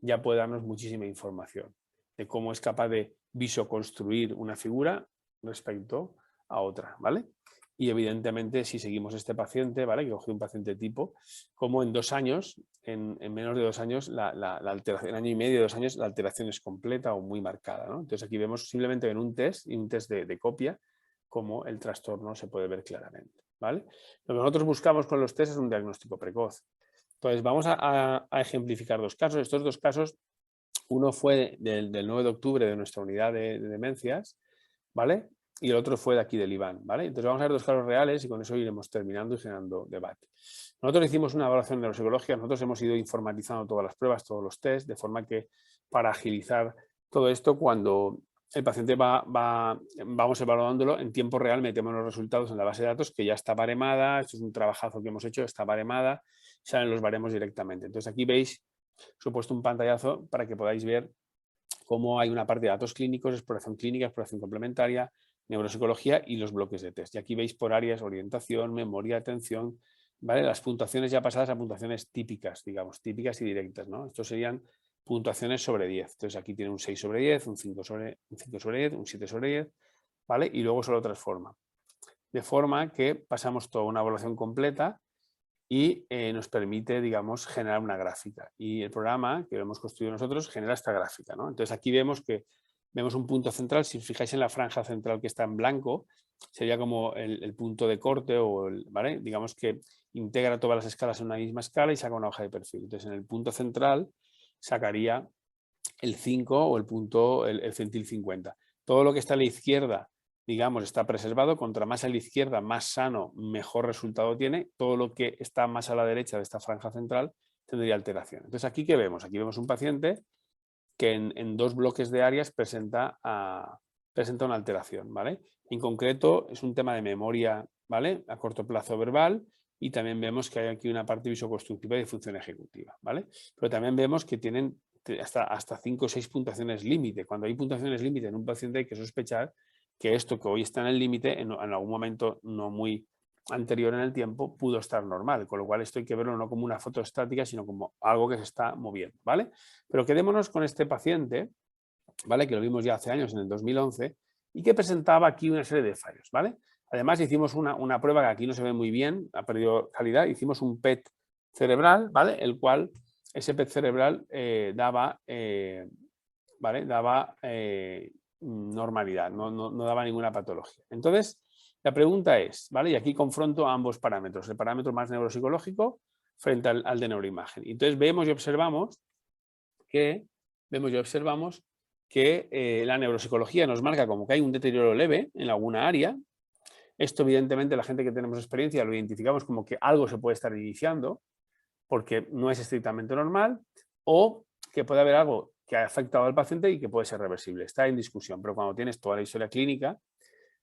ya puede darnos muchísima información de cómo es capaz de visoconstruir una figura respecto a otra, ¿vale? Y evidentemente si seguimos este paciente, ¿vale? Que cogí un paciente tipo, como en 2 años, en menos de 2 años, la alteración, en año y medio, 2 años, la alteración es completa o muy marcada, ¿no? Entonces aquí vemos simplemente en un test, y un test de copia, cómo el trastorno se puede ver claramente, ¿vale? Lo que nosotros buscamos con los test es un diagnóstico precoz. Entonces vamos a ejemplificar 2 casos. Estos 2 casos, uno fue del 9 de octubre de nuestra unidad de demencias, ¿vale? Y el otro fue de aquí del IBAN, ¿vale? Entonces vamos a ver 2 casos reales y con eso iremos terminando y generando debate. Nosotros hicimos una evaluación neuropsicológica, nosotros hemos ido informatizando todas las pruebas, todos los test, de forma que para agilizar todo esto, cuando el paciente vamos evaluándolo en tiempo real, metemos los resultados en la base de datos que ya está baremada, esto es un trabajazo que hemos hecho, está baremada, salen los baremos directamente. Entonces aquí veis, os he puesto un pantallazo para que podáis ver cómo hay una parte de datos clínicos, exploración clínica, exploración complementaria, neuropsicología y los bloques de test. Y aquí veis por áreas orientación, memoria, atención, ¿vale? Las puntuaciones ya pasadas a puntuaciones típicas, digamos, típicas y directas, ¿no? Estos serían puntuaciones sobre 10. Entonces aquí tiene un 6 sobre 10, un 5 sobre 10, un 7 sobre 10, ¿vale? Y luego se lo transforma. De forma que pasamos toda una evaluación completa y nos permite, digamos, generar una gráfica. Y el programa que hemos construido nosotros genera esta gráfica, ¿no? Entonces aquí vemos un punto central. Si os fijáis en la franja central que está en blanco, sería como el punto de corte, o ¿vale? Digamos que integra todas las escalas en una misma escala y saca una hoja de perfil. Entonces en el punto central sacaría el 5 o el centil 50. Todo lo que está a la izquierda, digamos, está preservado. Contra más a la izquierda, más sano, mejor resultado tiene. Todo lo que está más a la derecha de esta franja central tendría alteración. Entonces, ¿aquí qué vemos? Aquí vemos un paciente que en 2 bloques de áreas presenta una alteración, ¿vale? En concreto, es un tema de memoria, ¿vale? A corto plazo verbal, y también vemos que hay aquí una parte visoconstructiva y de función ejecutiva, ¿vale? Pero también vemos que tienen hasta 5 o 6 puntuaciones límite. Cuando hay puntuaciones límite en un paciente hay que sospechar que esto que hoy está en el límite, en algún momento no muy anterior en el tiempo, pudo estar normal, con lo cual esto hay que verlo no como una foto estática, sino como algo que se está moviendo, ¿vale? Pero quedémonos con este paciente, ¿vale? Que lo vimos ya hace años, en el 2011, y que presentaba aquí una serie de fallos, ¿vale? Además hicimos una prueba que aquí no se ve muy bien, ha perdido calidad, hicimos un PET cerebral, ¿vale? El cual ese PET cerebral daba, ¿vale? Daba normalidad, no daba ninguna patología. Entonces, la pregunta es, ¿vale? Y aquí confronto ambos parámetros, el parámetro más neuropsicológico frente al de neuroimagen. Entonces vemos y observamos que la neuropsicología nos marca como que hay un deterioro leve en alguna área. Esto, evidentemente, la gente que tenemos experiencia lo identificamos como que algo se puede estar iniciando porque no es estrictamente normal, o que puede haber algo que ha afectado al paciente y que puede ser reversible. Está en discusión, pero cuando tienes toda la historia clínica,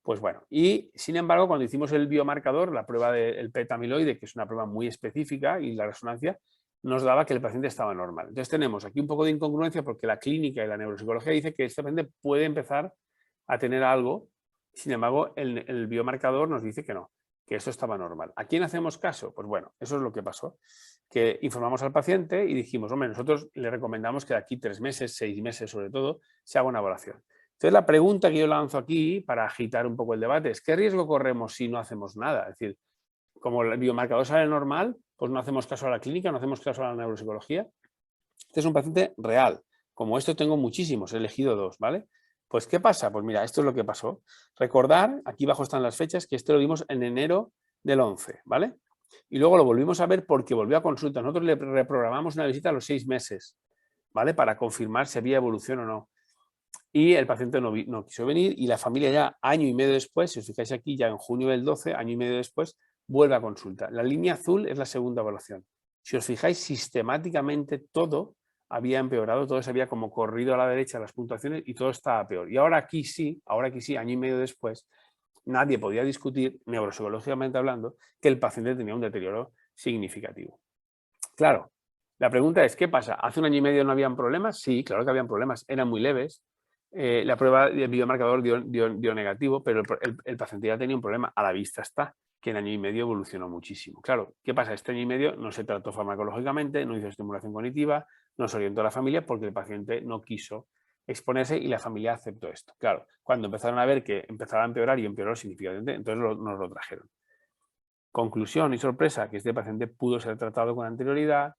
pues bueno. Y sin embargo, cuando hicimos el biomarcador, la prueba del PET amiloide, que es una prueba muy específica, y la resonancia, nos daba que el paciente estaba normal. Entonces tenemos aquí un poco de incongruencia porque la clínica y la neuropsicología dice que este paciente puede empezar a tener algo, sin embargo, el biomarcador nos dice que no, que eso estaba normal. ¿A quién hacemos caso? Pues bueno, eso es lo que pasó, que informamos al paciente y dijimos, hombre, nosotros le recomendamos que de aquí 3 meses, 6 meses sobre todo, se haga una evaluación. Entonces la pregunta que yo lanzo aquí para agitar un poco el debate es ¿qué riesgo corremos si no hacemos nada? Es decir, como el biomarcador sale normal, pues no hacemos caso a la clínica, no hacemos caso a la neuropsicología. Este es un paciente real. Como esto tengo muchísimos, he elegido 2, ¿vale? Pues ¿qué pasa? Pues mira, esto es lo que pasó. Recordar, aquí abajo están las fechas, que este lo dimos en enero del 11, ¿vale? Y luego lo volvimos a ver porque volvió a consulta. Nosotros le reprogramamos una visita a los 6 meses, ¿vale? Para confirmar si había evolución o no. Y el paciente no quiso venir y la familia ya año y medio después, si os fijáis aquí, ya en junio del 12, año y medio después, vuelve a consulta. La línea azul es la segunda evaluación. Si os fijáis, sistemáticamente todo había empeorado, todo se había como corrido a la derecha las puntuaciones y todo estaba peor. Y ahora aquí sí, año y medio después, nadie podía discutir, neuropsicológicamente hablando, que el paciente tenía un deterioro significativo. Claro, la pregunta es, ¿qué pasa? ¿Hace un año y medio no habían problemas? Sí, claro que habían problemas, eran muy leves. La prueba del biomarcador dio negativo, pero el paciente ya tenía un problema. A la vista está que en año y medio evolucionó muchísimo. Claro, ¿qué pasa? Este año y medio no se trató farmacológicamente, no hizo estimulación cognitiva, no se orientó a la familia porque el paciente no quiso exponerse y la familia aceptó esto. Claro, cuando empezaron a ver que empezaba a empeorar y empeoró significativamente, entonces nos lo trajeron. Conclusión y sorpresa, que este paciente pudo ser tratado con anterioridad,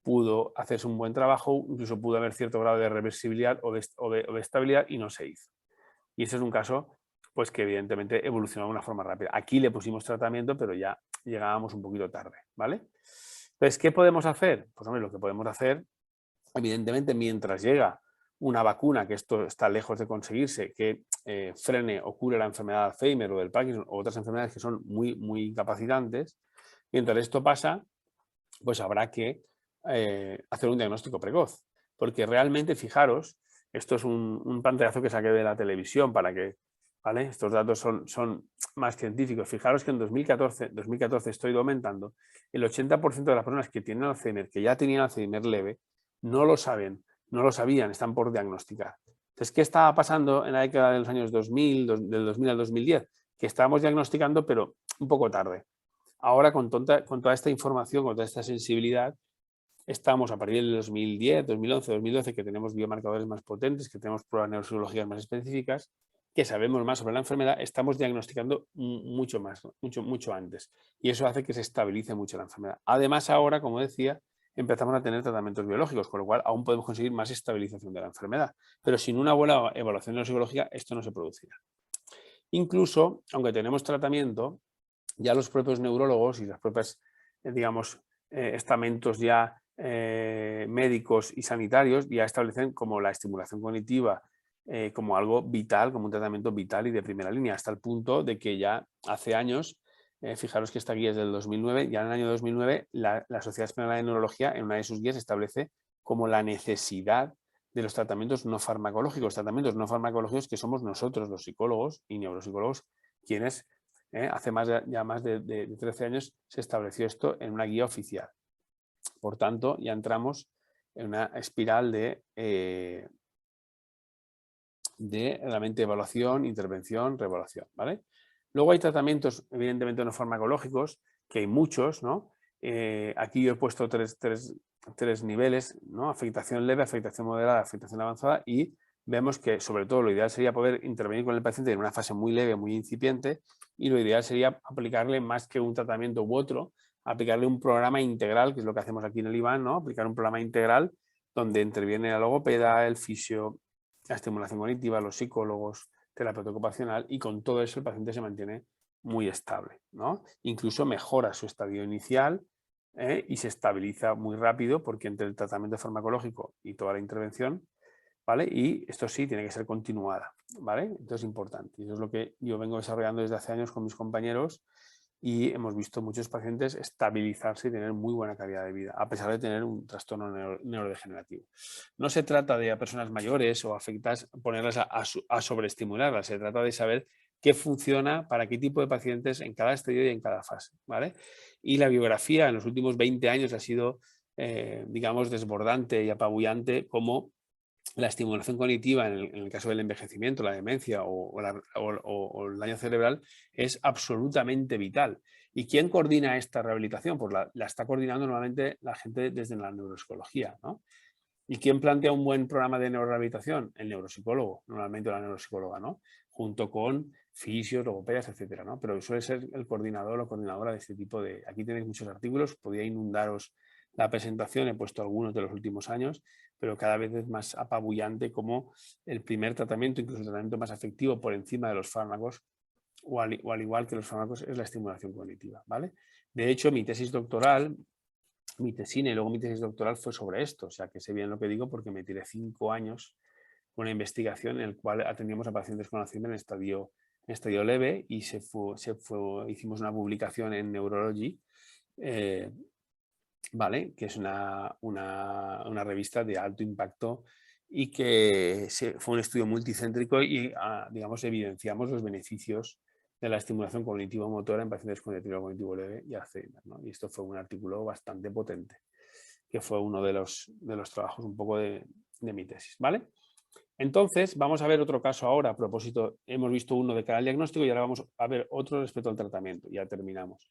pudo hacerse un buen trabajo, incluso pudo haber cierto grado de reversibilidad o de estabilidad y no se hizo. Y ese es un caso pues que evidentemente evolucionó de una forma rápida. Aquí le pusimos tratamiento, pero ya llegábamos un poquito tarde, ¿vale? Entonces, ¿qué podemos hacer? Pues hombre, lo que podemos hacer, evidentemente, mientras llega una vacuna, que esto está lejos de conseguirse, que frene o cure la enfermedad de Alzheimer o del Parkinson o otras enfermedades que son muy, muy incapacitantes, mientras esto pasa, pues habrá que hacer un diagnóstico precoz. Porque realmente, fijaros, esto es un pantallazo que saqué de la televisión para que, ¿vale? Estos datos son más científicos. Fijaros que en 2014 estoy documentando, el 80% de las personas que tienen Alzheimer, que ya tenían Alzheimer leve, no lo saben, no lo sabían, están por diagnosticar. Entonces, ¿qué estaba pasando en la década de los años 2000, del 2000 al 2010? Que estábamos diagnosticando, pero un poco tarde. Ahora, con toda esta información, con toda esta sensibilidad, estamos a partir del 2010, 2011, 2012, que tenemos biomarcadores más potentes, que tenemos pruebas neuropsicológicas más específicas, que sabemos más sobre la enfermedad, estamos diagnosticando mucho más, mucho antes. Y eso hace que se estabilice mucho la enfermedad. Además, ahora, como decía, empezamos a tener tratamientos biológicos, con lo cual aún podemos conseguir más estabilización de la enfermedad. Pero sin una buena evaluación neuropsicológica, esto no se producirá. Incluso, aunque tenemos tratamiento, ya los propios neurólogos y las propias, digamos, estamentos ya médicos y sanitarios ya establecen como la estimulación cognitiva como algo vital, como un tratamiento vital y de primera línea, hasta el punto de que ya hace años, fijaros que esta guía es del 2009, ya en el año 2009 la Sociedad Española de Neurología en una de sus guías establece como la necesidad de los tratamientos no farmacológicos, que somos nosotros los psicólogos y neuropsicólogos quienes hace más de 13 años se estableció esto en una guía oficial. Por tanto, ya entramos en una espiral de realmente evaluación, intervención, reevaluación, ¿vale? Luego hay tratamientos, evidentemente no farmacológicos, que hay muchos, ¿no? Aquí yo he puesto tres niveles, ¿no? Afectación leve, afectación moderada, afectación avanzada, y vemos que sobre todo lo ideal sería poder intervenir con el paciente en una fase muy leve, muy incipiente, y lo ideal sería aplicarle más que un tratamiento u otro, aplicarle un programa integral, que es lo que hacemos aquí en el IBAN, ¿no? Aplicar un programa integral donde interviene la logopeda, el fisio, la estimulación cognitiva, los psicólogos, terapeuta ocupacional, y con todo eso el paciente se mantiene muy estable, ¿no? Incluso mejora su estadio inicial y se estabiliza muy rápido porque entre el tratamiento farmacológico y toda la intervención, ¿vale? Y esto sí tiene que ser continuada, ¿vale? Entonces es importante. Y eso es lo que yo vengo desarrollando desde hace años con mis compañeros y hemos visto muchos pacientes estabilizarse y tener muy buena calidad de vida, a pesar de tener un trastorno neurodegenerativo. No se trata de a personas mayores o afectadas ponerlas a sobreestimularlas, se trata de saber qué funciona para qué tipo de pacientes en cada estadio y en cada fase, ¿vale? Y la biografía en los últimos 20 años ha sido, digamos, desbordante y apabullante, como la estimulación cognitiva en el caso del envejecimiento, la demencia o el daño cerebral es absolutamente vital. ¿Y quién coordina esta rehabilitación? Pues la está coordinando normalmente la gente desde la neuropsicología, ¿no? ¿Y quién plantea un buen programa de neurorehabilitación? El neuropsicólogo, normalmente la neuropsicóloga, ¿no? Junto con fisios, logopedias, etcétera, ¿no? Pero suele ser el coordinador o coordinadora de este tipo de... Aquí tenéis muchos artículos, podría inundaros la presentación, he puesto algunos de los últimos años, pero cada vez es más apabullante como el primer tratamiento, incluso el tratamiento más efectivo por encima de los fármacos, o al igual que los fármacos, es la estimulación cognitiva, ¿vale? De hecho, mi tesis doctoral, mi tesina y luego mi tesis doctoral fue sobre esto, o sea que sé bien lo que digo porque me tiré 5 años con una investigación en la cual atendíamos a pacientes con Alzheimer en estadio leve y hicimos una publicación en Neurology, ¿vale? Que es una revista de alto impacto y que fue un estudio multicéntrico y, digamos, evidenciamos los beneficios de la estimulación cognitivo-motora en pacientes con deterioro cognitivo leve y Alzheimer, ¿no? Y esto fue un artículo bastante potente, que fue uno de los trabajos un poco de mi tesis, ¿vale? Entonces, vamos a ver otro caso ahora. A propósito, hemos visto uno de cara al diagnóstico y ahora vamos a ver otro respecto al tratamiento. Ya terminamos.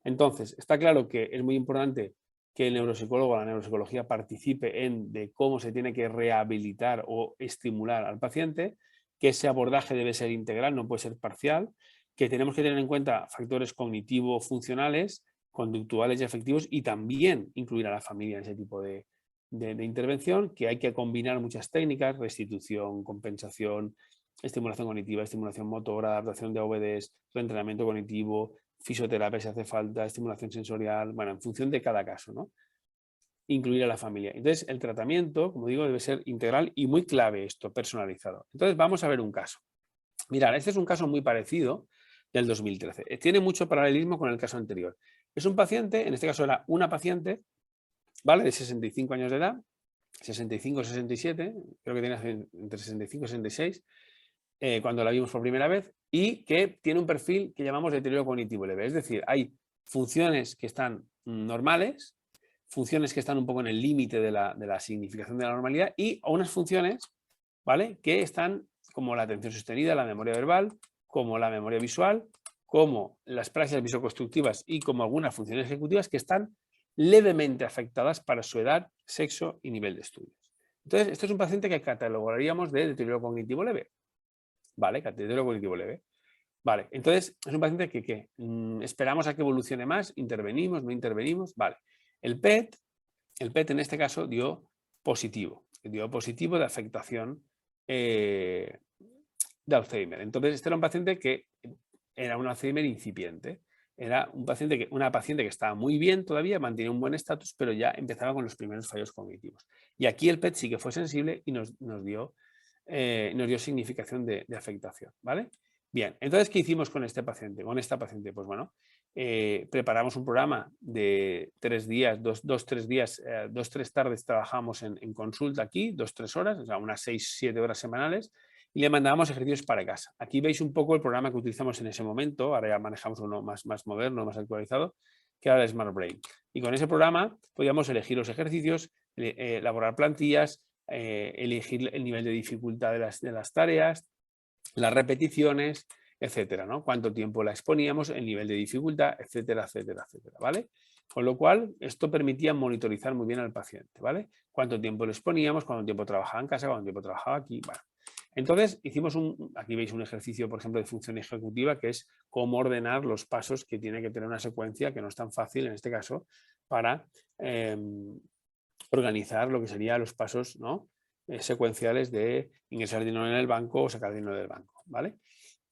Entonces, está claro que es muy importante que el neuropsicólogo o la neuropsicología participe de cómo se tiene que rehabilitar o estimular al paciente, que ese abordaje debe ser integral, no puede ser parcial, que tenemos que tener en cuenta factores cognitivo-funcionales, conductuales y afectivos, y también incluir a la familia en ese tipo de intervención, que hay que combinar muchas técnicas: restitución, compensación, estimulación cognitiva, estimulación motora, adaptación de AVDs, reentrenamiento cognitivo, fisioterapia si hace falta, estimulación sensorial, bueno, en función de cada caso, ¿no? Incluir a la familia. Entonces, el tratamiento, como digo, debe ser integral y muy clave esto, personalizado. Entonces, vamos a ver un caso. Mirad, este es un caso muy parecido del 2013. Tiene mucho paralelismo con el caso anterior. Es un paciente, en este caso era una paciente, ¿vale? De 65 años de edad, 65, 67, creo que tiene entre 65 y 66, cuando la vimos por primera vez, y que tiene un perfil que llamamos deterioro cognitivo leve. Es decir, hay funciones que están normales, funciones que están un poco en el límite de la significación de la normalidad, y unas funciones, ¿vale?, que están como la atención sostenida, la memoria verbal, como la memoria visual, como las praxias visoconstructivas y como algunas funciones ejecutivas que están levemente afectadas para su edad, sexo y nivel de estudios. Entonces, esto es un paciente que catalogaríamos de deterioro cognitivo leve. ¿Vale? Deterioro cognitivo leve. Vale, entonces es un paciente que esperamos a que evolucione más, intervenimos, no intervenimos. Vale, el PET en este caso dio positivo de afectación de Alzheimer. Entonces, este era un paciente que era un Alzheimer incipiente. Era una paciente que estaba muy bien todavía, mantenía un buen estatus, pero ya empezaba con los primeros fallos cognitivos. Y aquí el PET sí que fue sensible y nos dio significación de afectación, ¿vale? Bien, entonces, ¿qué hicimos con este paciente? Con esta paciente, pues bueno, preparamos un programa de 3 días, 3 días, 2-3 tardes trabajamos en consulta aquí, 2-3 horas, o sea, unas 6-7 horas semanales, y le mandábamos ejercicios para casa. Aquí veis un poco el programa que utilizamos en ese momento, ahora ya manejamos uno más moderno, más actualizado, que era el Smart Brain. Y con ese programa podíamos elegir los ejercicios, elaborar plantillas, elegir el nivel de dificultad de las tareas, las repeticiones, etcétera, ¿no? Cuánto tiempo la exponíamos, el nivel de dificultad, etcétera, etcétera, etcétera, ¿vale? Con lo cual, esto permitía monitorizar muy bien al paciente, ¿vale? Cuánto tiempo le exponíamos, cuánto tiempo trabajaba en casa, cuánto tiempo trabajaba aquí, bueno. Entonces, hicimos aquí veis un ejercicio, por ejemplo, de función ejecutiva, que es cómo ordenar los pasos que tiene que tener una secuencia, que no es tan fácil en este caso, para organizar lo que serían los pasos, ¿no? Secuenciales de ingresar dinero en el banco o sacar dinero del banco, ¿vale?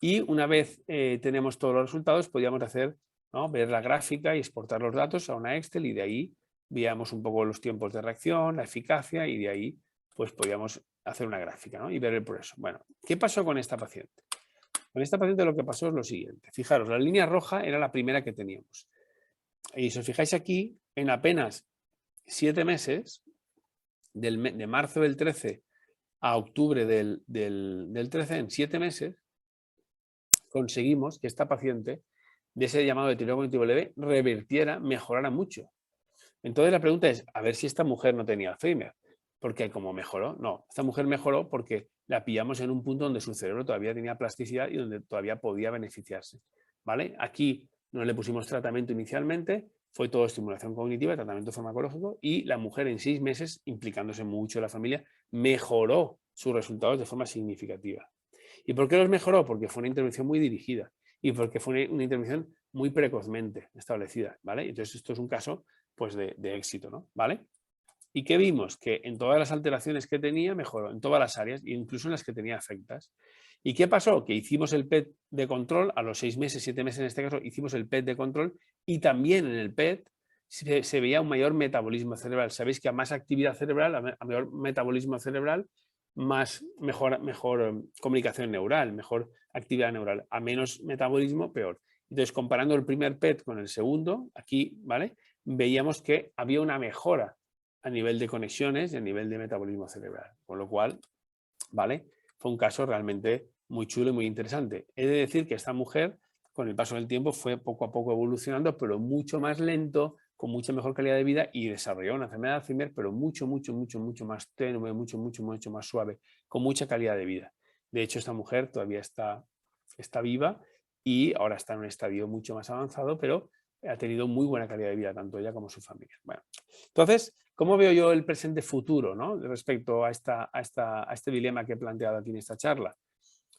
Y una vez tenemos todos los resultados, podríamos hacer, ¿no? Ver la gráfica y exportar los datos a una Excel y de ahí veíamos un poco los tiempos de reacción, la eficacia y de ahí pues podíamos hacer una gráfica, ¿no? Y ver el progreso. Bueno, ¿qué pasó con esta paciente? Con esta paciente lo que pasó es lo siguiente. Fijaros, la línea roja era la primera que teníamos. Y si os fijáis aquí, en apenas 7 meses, de marzo del 13 a octubre del 13, en 7 meses, conseguimos que esta paciente de ese llamado deterioro cognitivo leve revirtiera, mejorara mucho. Entonces la pregunta es, a ver si esta mujer no tenía Alzheimer, porque como mejoró, no, esta mujer mejoró porque la pillamos en un punto donde su cerebro todavía tenía plasticidad y donde todavía podía beneficiarse, ¿vale? Aquí no le pusimos tratamiento inicialmente, fue todo estimulación cognitiva, tratamiento farmacológico y la mujer en 6 meses, implicándose mucho la familia, mejoró sus resultados de forma significativa. ¿Y por qué los mejoró? Porque fue una intervención muy dirigida y porque fue una intervención muy precozmente establecida, ¿vale? Entonces esto es un caso pues de éxito, ¿no? ¿Vale? ¿Y qué vimos? Que en todas las alteraciones que tenía mejoró, en todas las áreas, incluso en las que tenía afectas. ¿Y qué pasó? Que hicimos el PET de control, a los 6 meses, 7 meses en este caso, hicimos el PET de control y también en el PET se veía un mayor metabolismo cerebral. Sabéis que a más actividad cerebral, a mayor metabolismo cerebral, mejor comunicación neural, mejor actividad neural. A menos metabolismo, peor. Entonces, comparando el primer PET con el segundo, aquí, ¿vale? Veíamos que había una mejora a nivel de conexiones y a nivel de metabolismo cerebral. Con lo cual, ¿vale? Fue un caso realmente muy chulo y muy interesante. He de decir que esta mujer, con el paso del tiempo, fue poco a poco evolucionando, pero mucho más lento, con mucha mejor calidad de vida y desarrolló una enfermedad de Alzheimer, pero mucho más tenue, mucho más suave, con mucha calidad de vida. De hecho, esta mujer todavía está viva y ahora está en un estadio mucho más avanzado, pero ha tenido muy buena calidad de vida, tanto ella como su familia. Bueno, entonces, ¿cómo veo yo el presente futuro, ¿no? Respecto a este dilema que he planteado aquí en esta charla?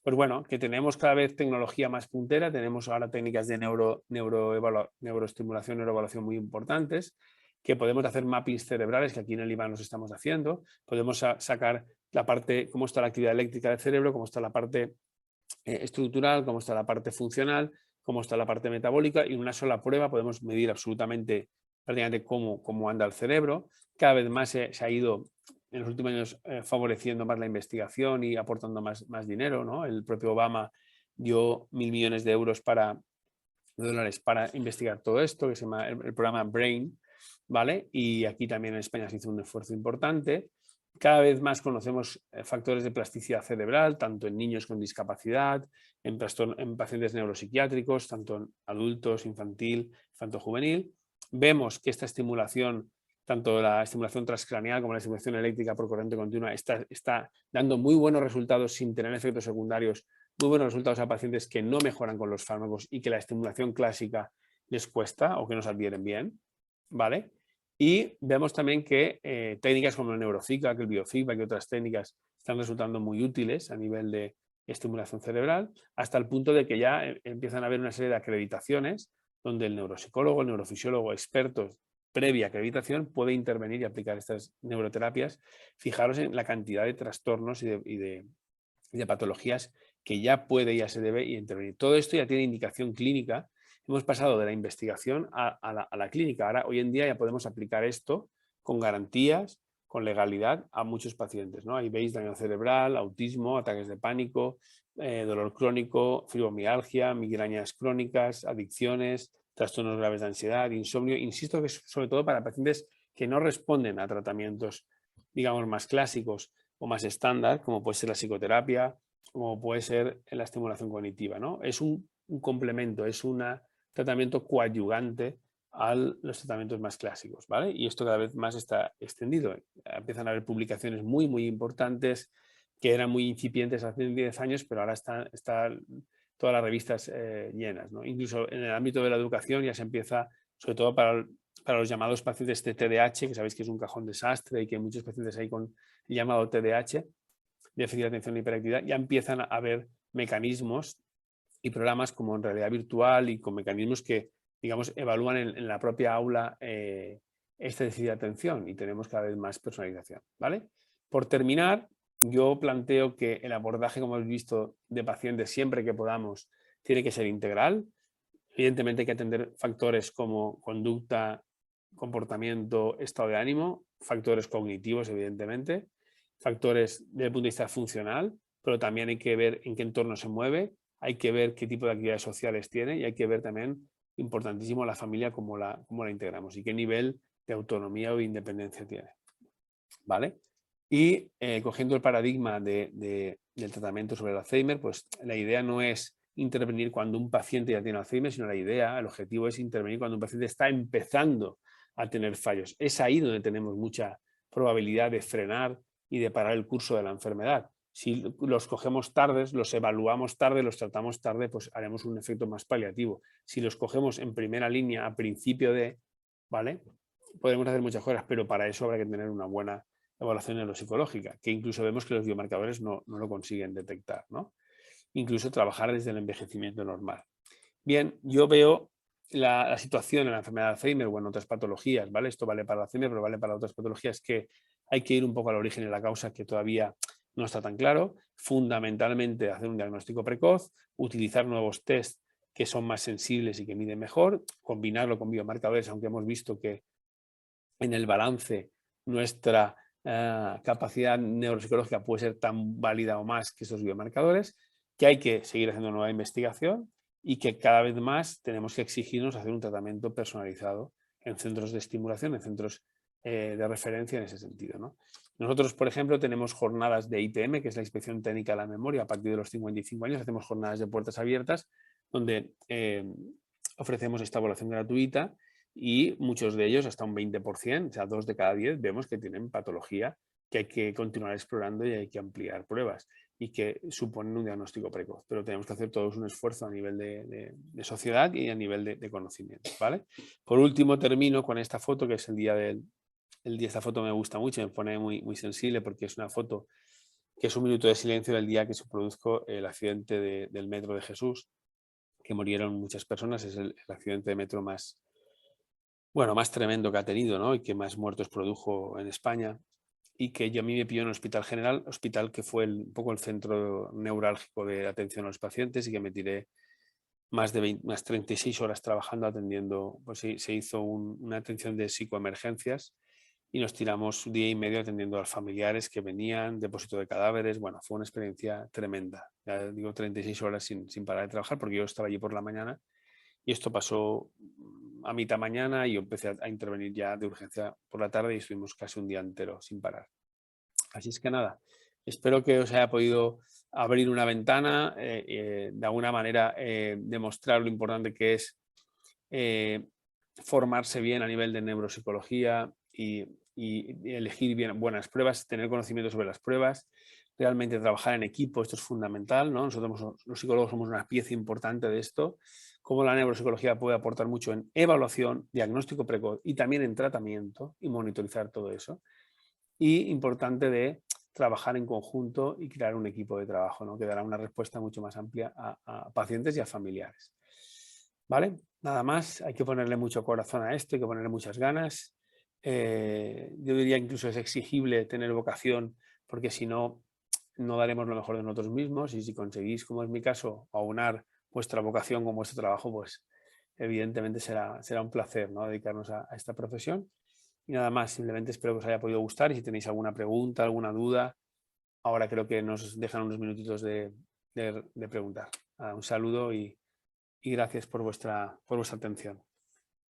Pues bueno, que tenemos cada vez tecnología más puntera, tenemos ahora técnicas de neuroestimulación, neuroevaluación muy importantes, que podemos hacer mappings cerebrales, que aquí en el IVA nos estamos haciendo, podemos sacar la parte, cómo está la actividad eléctrica del cerebro, cómo está la parte estructural, cómo está la parte funcional, cómo está la parte metabólica y en una sola prueba podemos medir absolutamente prácticamente cómo anda el cerebro. Cada vez más se ha ido en los últimos años favoreciendo más la investigación y aportando más dinero, ¿no? El propio Obama dio 1.000 millones de euros de dólares para investigar todo esto, que se llama el programa BRAIN, ¿vale? Y aquí también en España se hizo un esfuerzo importante. Cada vez más conocemos factores de plasticidad cerebral, tanto en niños con discapacidad, en pacientes neuropsiquiátricos, tanto en adultos, infantil, infanto-juvenil. Vemos que esta estimulación, tanto la estimulación transcraneal como la estimulación eléctrica por corriente continua, está dando muy buenos resultados sin tener efectos secundarios, muy buenos resultados a pacientes que no mejoran con los fármacos y que la estimulación clásica les cuesta o que no se adhieren bien, ¿vale? Y vemos también que técnicas como el neurofeedback, el biofeedback y otras técnicas están resultando muy útiles a nivel de estimulación cerebral, hasta el punto de que ya empiezan a haber una serie de acreditaciones donde el neuropsicólogo, el neurofisiólogo, expertos previa acreditación puede intervenir y aplicar estas neuroterapias. Fijaros en la cantidad de trastornos y de patologías que ya puede, ya se debe intervenir. Todo esto ya tiene indicación clínica. Hemos pasado de la investigación a la clínica. Ahora, hoy en día ya podemos aplicar esto con garantías, con legalidad a muchos pacientes, ¿no? Ahí veis daño cerebral, autismo, ataques de pánico, dolor crónico, fibromialgia, migrañas crónicas, adicciones, trastornos graves de ansiedad, insomnio. Insisto que es sobre todo para pacientes que no responden a tratamientos, digamos, más clásicos o más estándar, como puede ser la psicoterapia, como puede ser la estimulación cognitiva, ¿no? Es un complemento, es un tratamiento coadyuvante a los tratamientos más clásicos, ¿vale? Y esto cada vez más está extendido. Empiezan a haber publicaciones muy importantes que eran muy incipientes hace 10 años, pero ahora están todas las revistas llenas, ¿no? Incluso en el ámbito de la educación ya se empieza, sobre todo para los llamados pacientes de TDAH, que sabéis que es un cajón desastre y que hay muchos pacientes ahí con el llamado TDAH, déficit de atención y hiperactividad, ya empiezan a haber mecanismos y programas como en realidad virtual y con mecanismos que, digamos, evalúan en la propia aula este déficit de atención y tenemos cada vez más personalización, ¿vale? Por terminar, yo planteo que el abordaje, como hemos visto, de pacientes siempre que podamos, tiene que ser integral. Evidentemente hay que atender factores como conducta, comportamiento, estado de ánimo, factores cognitivos, evidentemente, factores desde el punto de vista funcional, pero también hay que ver en qué entorno se mueve, hay que ver qué tipo de actividades sociales tiene y hay que ver también, importantísimo, la familia, cómo la integramos y qué nivel de autonomía o independencia tiene. ¿Vale? Y cogiendo el paradigma del tratamiento sobre el Alzheimer, pues la idea no es intervenir cuando un paciente ya tiene Alzheimer, sino el objetivo es intervenir cuando un paciente está empezando a tener fallos. Es ahí donde tenemos mucha probabilidad de frenar y de parar el curso de la enfermedad. Si los cogemos tardes, los evaluamos tarde, los tratamos tarde, pues haremos un efecto más paliativo. Si los cogemos en primera línea, a principio de, ¿vale? Podemos hacer muchas cosas, pero para eso habrá que tener una buena evaluación neuropsicológica, que incluso vemos que los biomarcadores no lo consiguen detectar, ¿no? Incluso trabajar desde el envejecimiento normal. Bien, yo veo la situación en la enfermedad de Alzheimer o en otras patologías, ¿vale? Esto vale para Alzheimer, pero vale para otras patologías, que hay que ir un poco al origen de la causa, que todavía no está tan claro. Fundamentalmente hacer un diagnóstico precoz, utilizar nuevos test que son más sensibles y que miden mejor, combinarlo con biomarcadores, aunque hemos visto que en el balance nuestra capacidad neuropsicológica puede ser tan válida o más que esos biomarcadores, que hay que seguir haciendo nueva investigación y que cada vez más tenemos que exigirnos hacer un tratamiento personalizado en centros de estimulación, en centros de referencia en ese sentido, ¿no? Nosotros, por ejemplo, tenemos jornadas de ITM, que es la Inspección Técnica de la Memoria, a partir de los 55 años, hacemos jornadas de puertas abiertas, donde ofrecemos esta evaluación gratuita y muchos de ellos, hasta un 20%, o sea, 2 de cada 10, vemos que tienen patología que hay que continuar explorando y hay que ampliar pruebas y que suponen un diagnóstico precoz. Pero tenemos que hacer todos un esfuerzo a nivel de sociedad y a nivel de conocimiento, ¿vale? Por último, termino con esta foto, que es el día esta foto me gusta mucho, me pone muy, muy sensible porque es una foto que es un minuto de silencio del día que se produjo el accidente del metro de Jesús, que murieron muchas personas. Es el accidente de metro más tremendo que ha tenido, ¿no? Y que más muertos produjo en España, y que a mí me pilló en el Hospital General, hospital que fue un poco el centro neurálgico de atención a los pacientes, y que me tiré más 36 horas trabajando, atendiendo. Pues se hizo una atención de psicoemergencias y nos tiramos un día y medio atendiendo a los familiares que venían, depósito de cadáveres. Bueno, fue una experiencia tremenda. Ya digo, 36 horas sin parar de trabajar, porque yo estaba allí por la mañana y esto pasó a mitad mañana y yo empecé a intervenir ya de urgencia por la tarde y estuvimos casi un día entero sin parar. Así es que nada, espero que os haya podido abrir una ventana, de alguna manera demostrar lo importante que es formarse bien a nivel de neuropsicología y elegir bien buenas pruebas, tener conocimiento sobre las pruebas, realmente trabajar en equipo. Esto es fundamental, ¿no? Nosotros los psicólogos somos una pieza importante de esto. Cómo la neuropsicología puede aportar mucho en evaluación, diagnóstico precoz y también en tratamiento y monitorizar todo eso. Y importante de trabajar en conjunto y crear un equipo de trabajo, ¿no? Que dará una respuesta mucho más amplia a pacientes y a familiares. ¿Vale? Nada más, hay que ponerle mucho corazón a esto, hay que ponerle muchas ganas. Yo diría incluso es exigible tener vocación, porque si no, no daremos lo mejor de nosotros mismos, y si conseguís, como es mi caso, aunar vuestra vocación con vuestro trabajo, pues evidentemente será un placer, ¿no? Dedicarnos a esta profesión. Y nada más, simplemente espero que os haya podido gustar, y si tenéis alguna pregunta, alguna duda, ahora creo que nos dejan unos minutitos de preguntar. Un saludo y gracias por vuestra atención.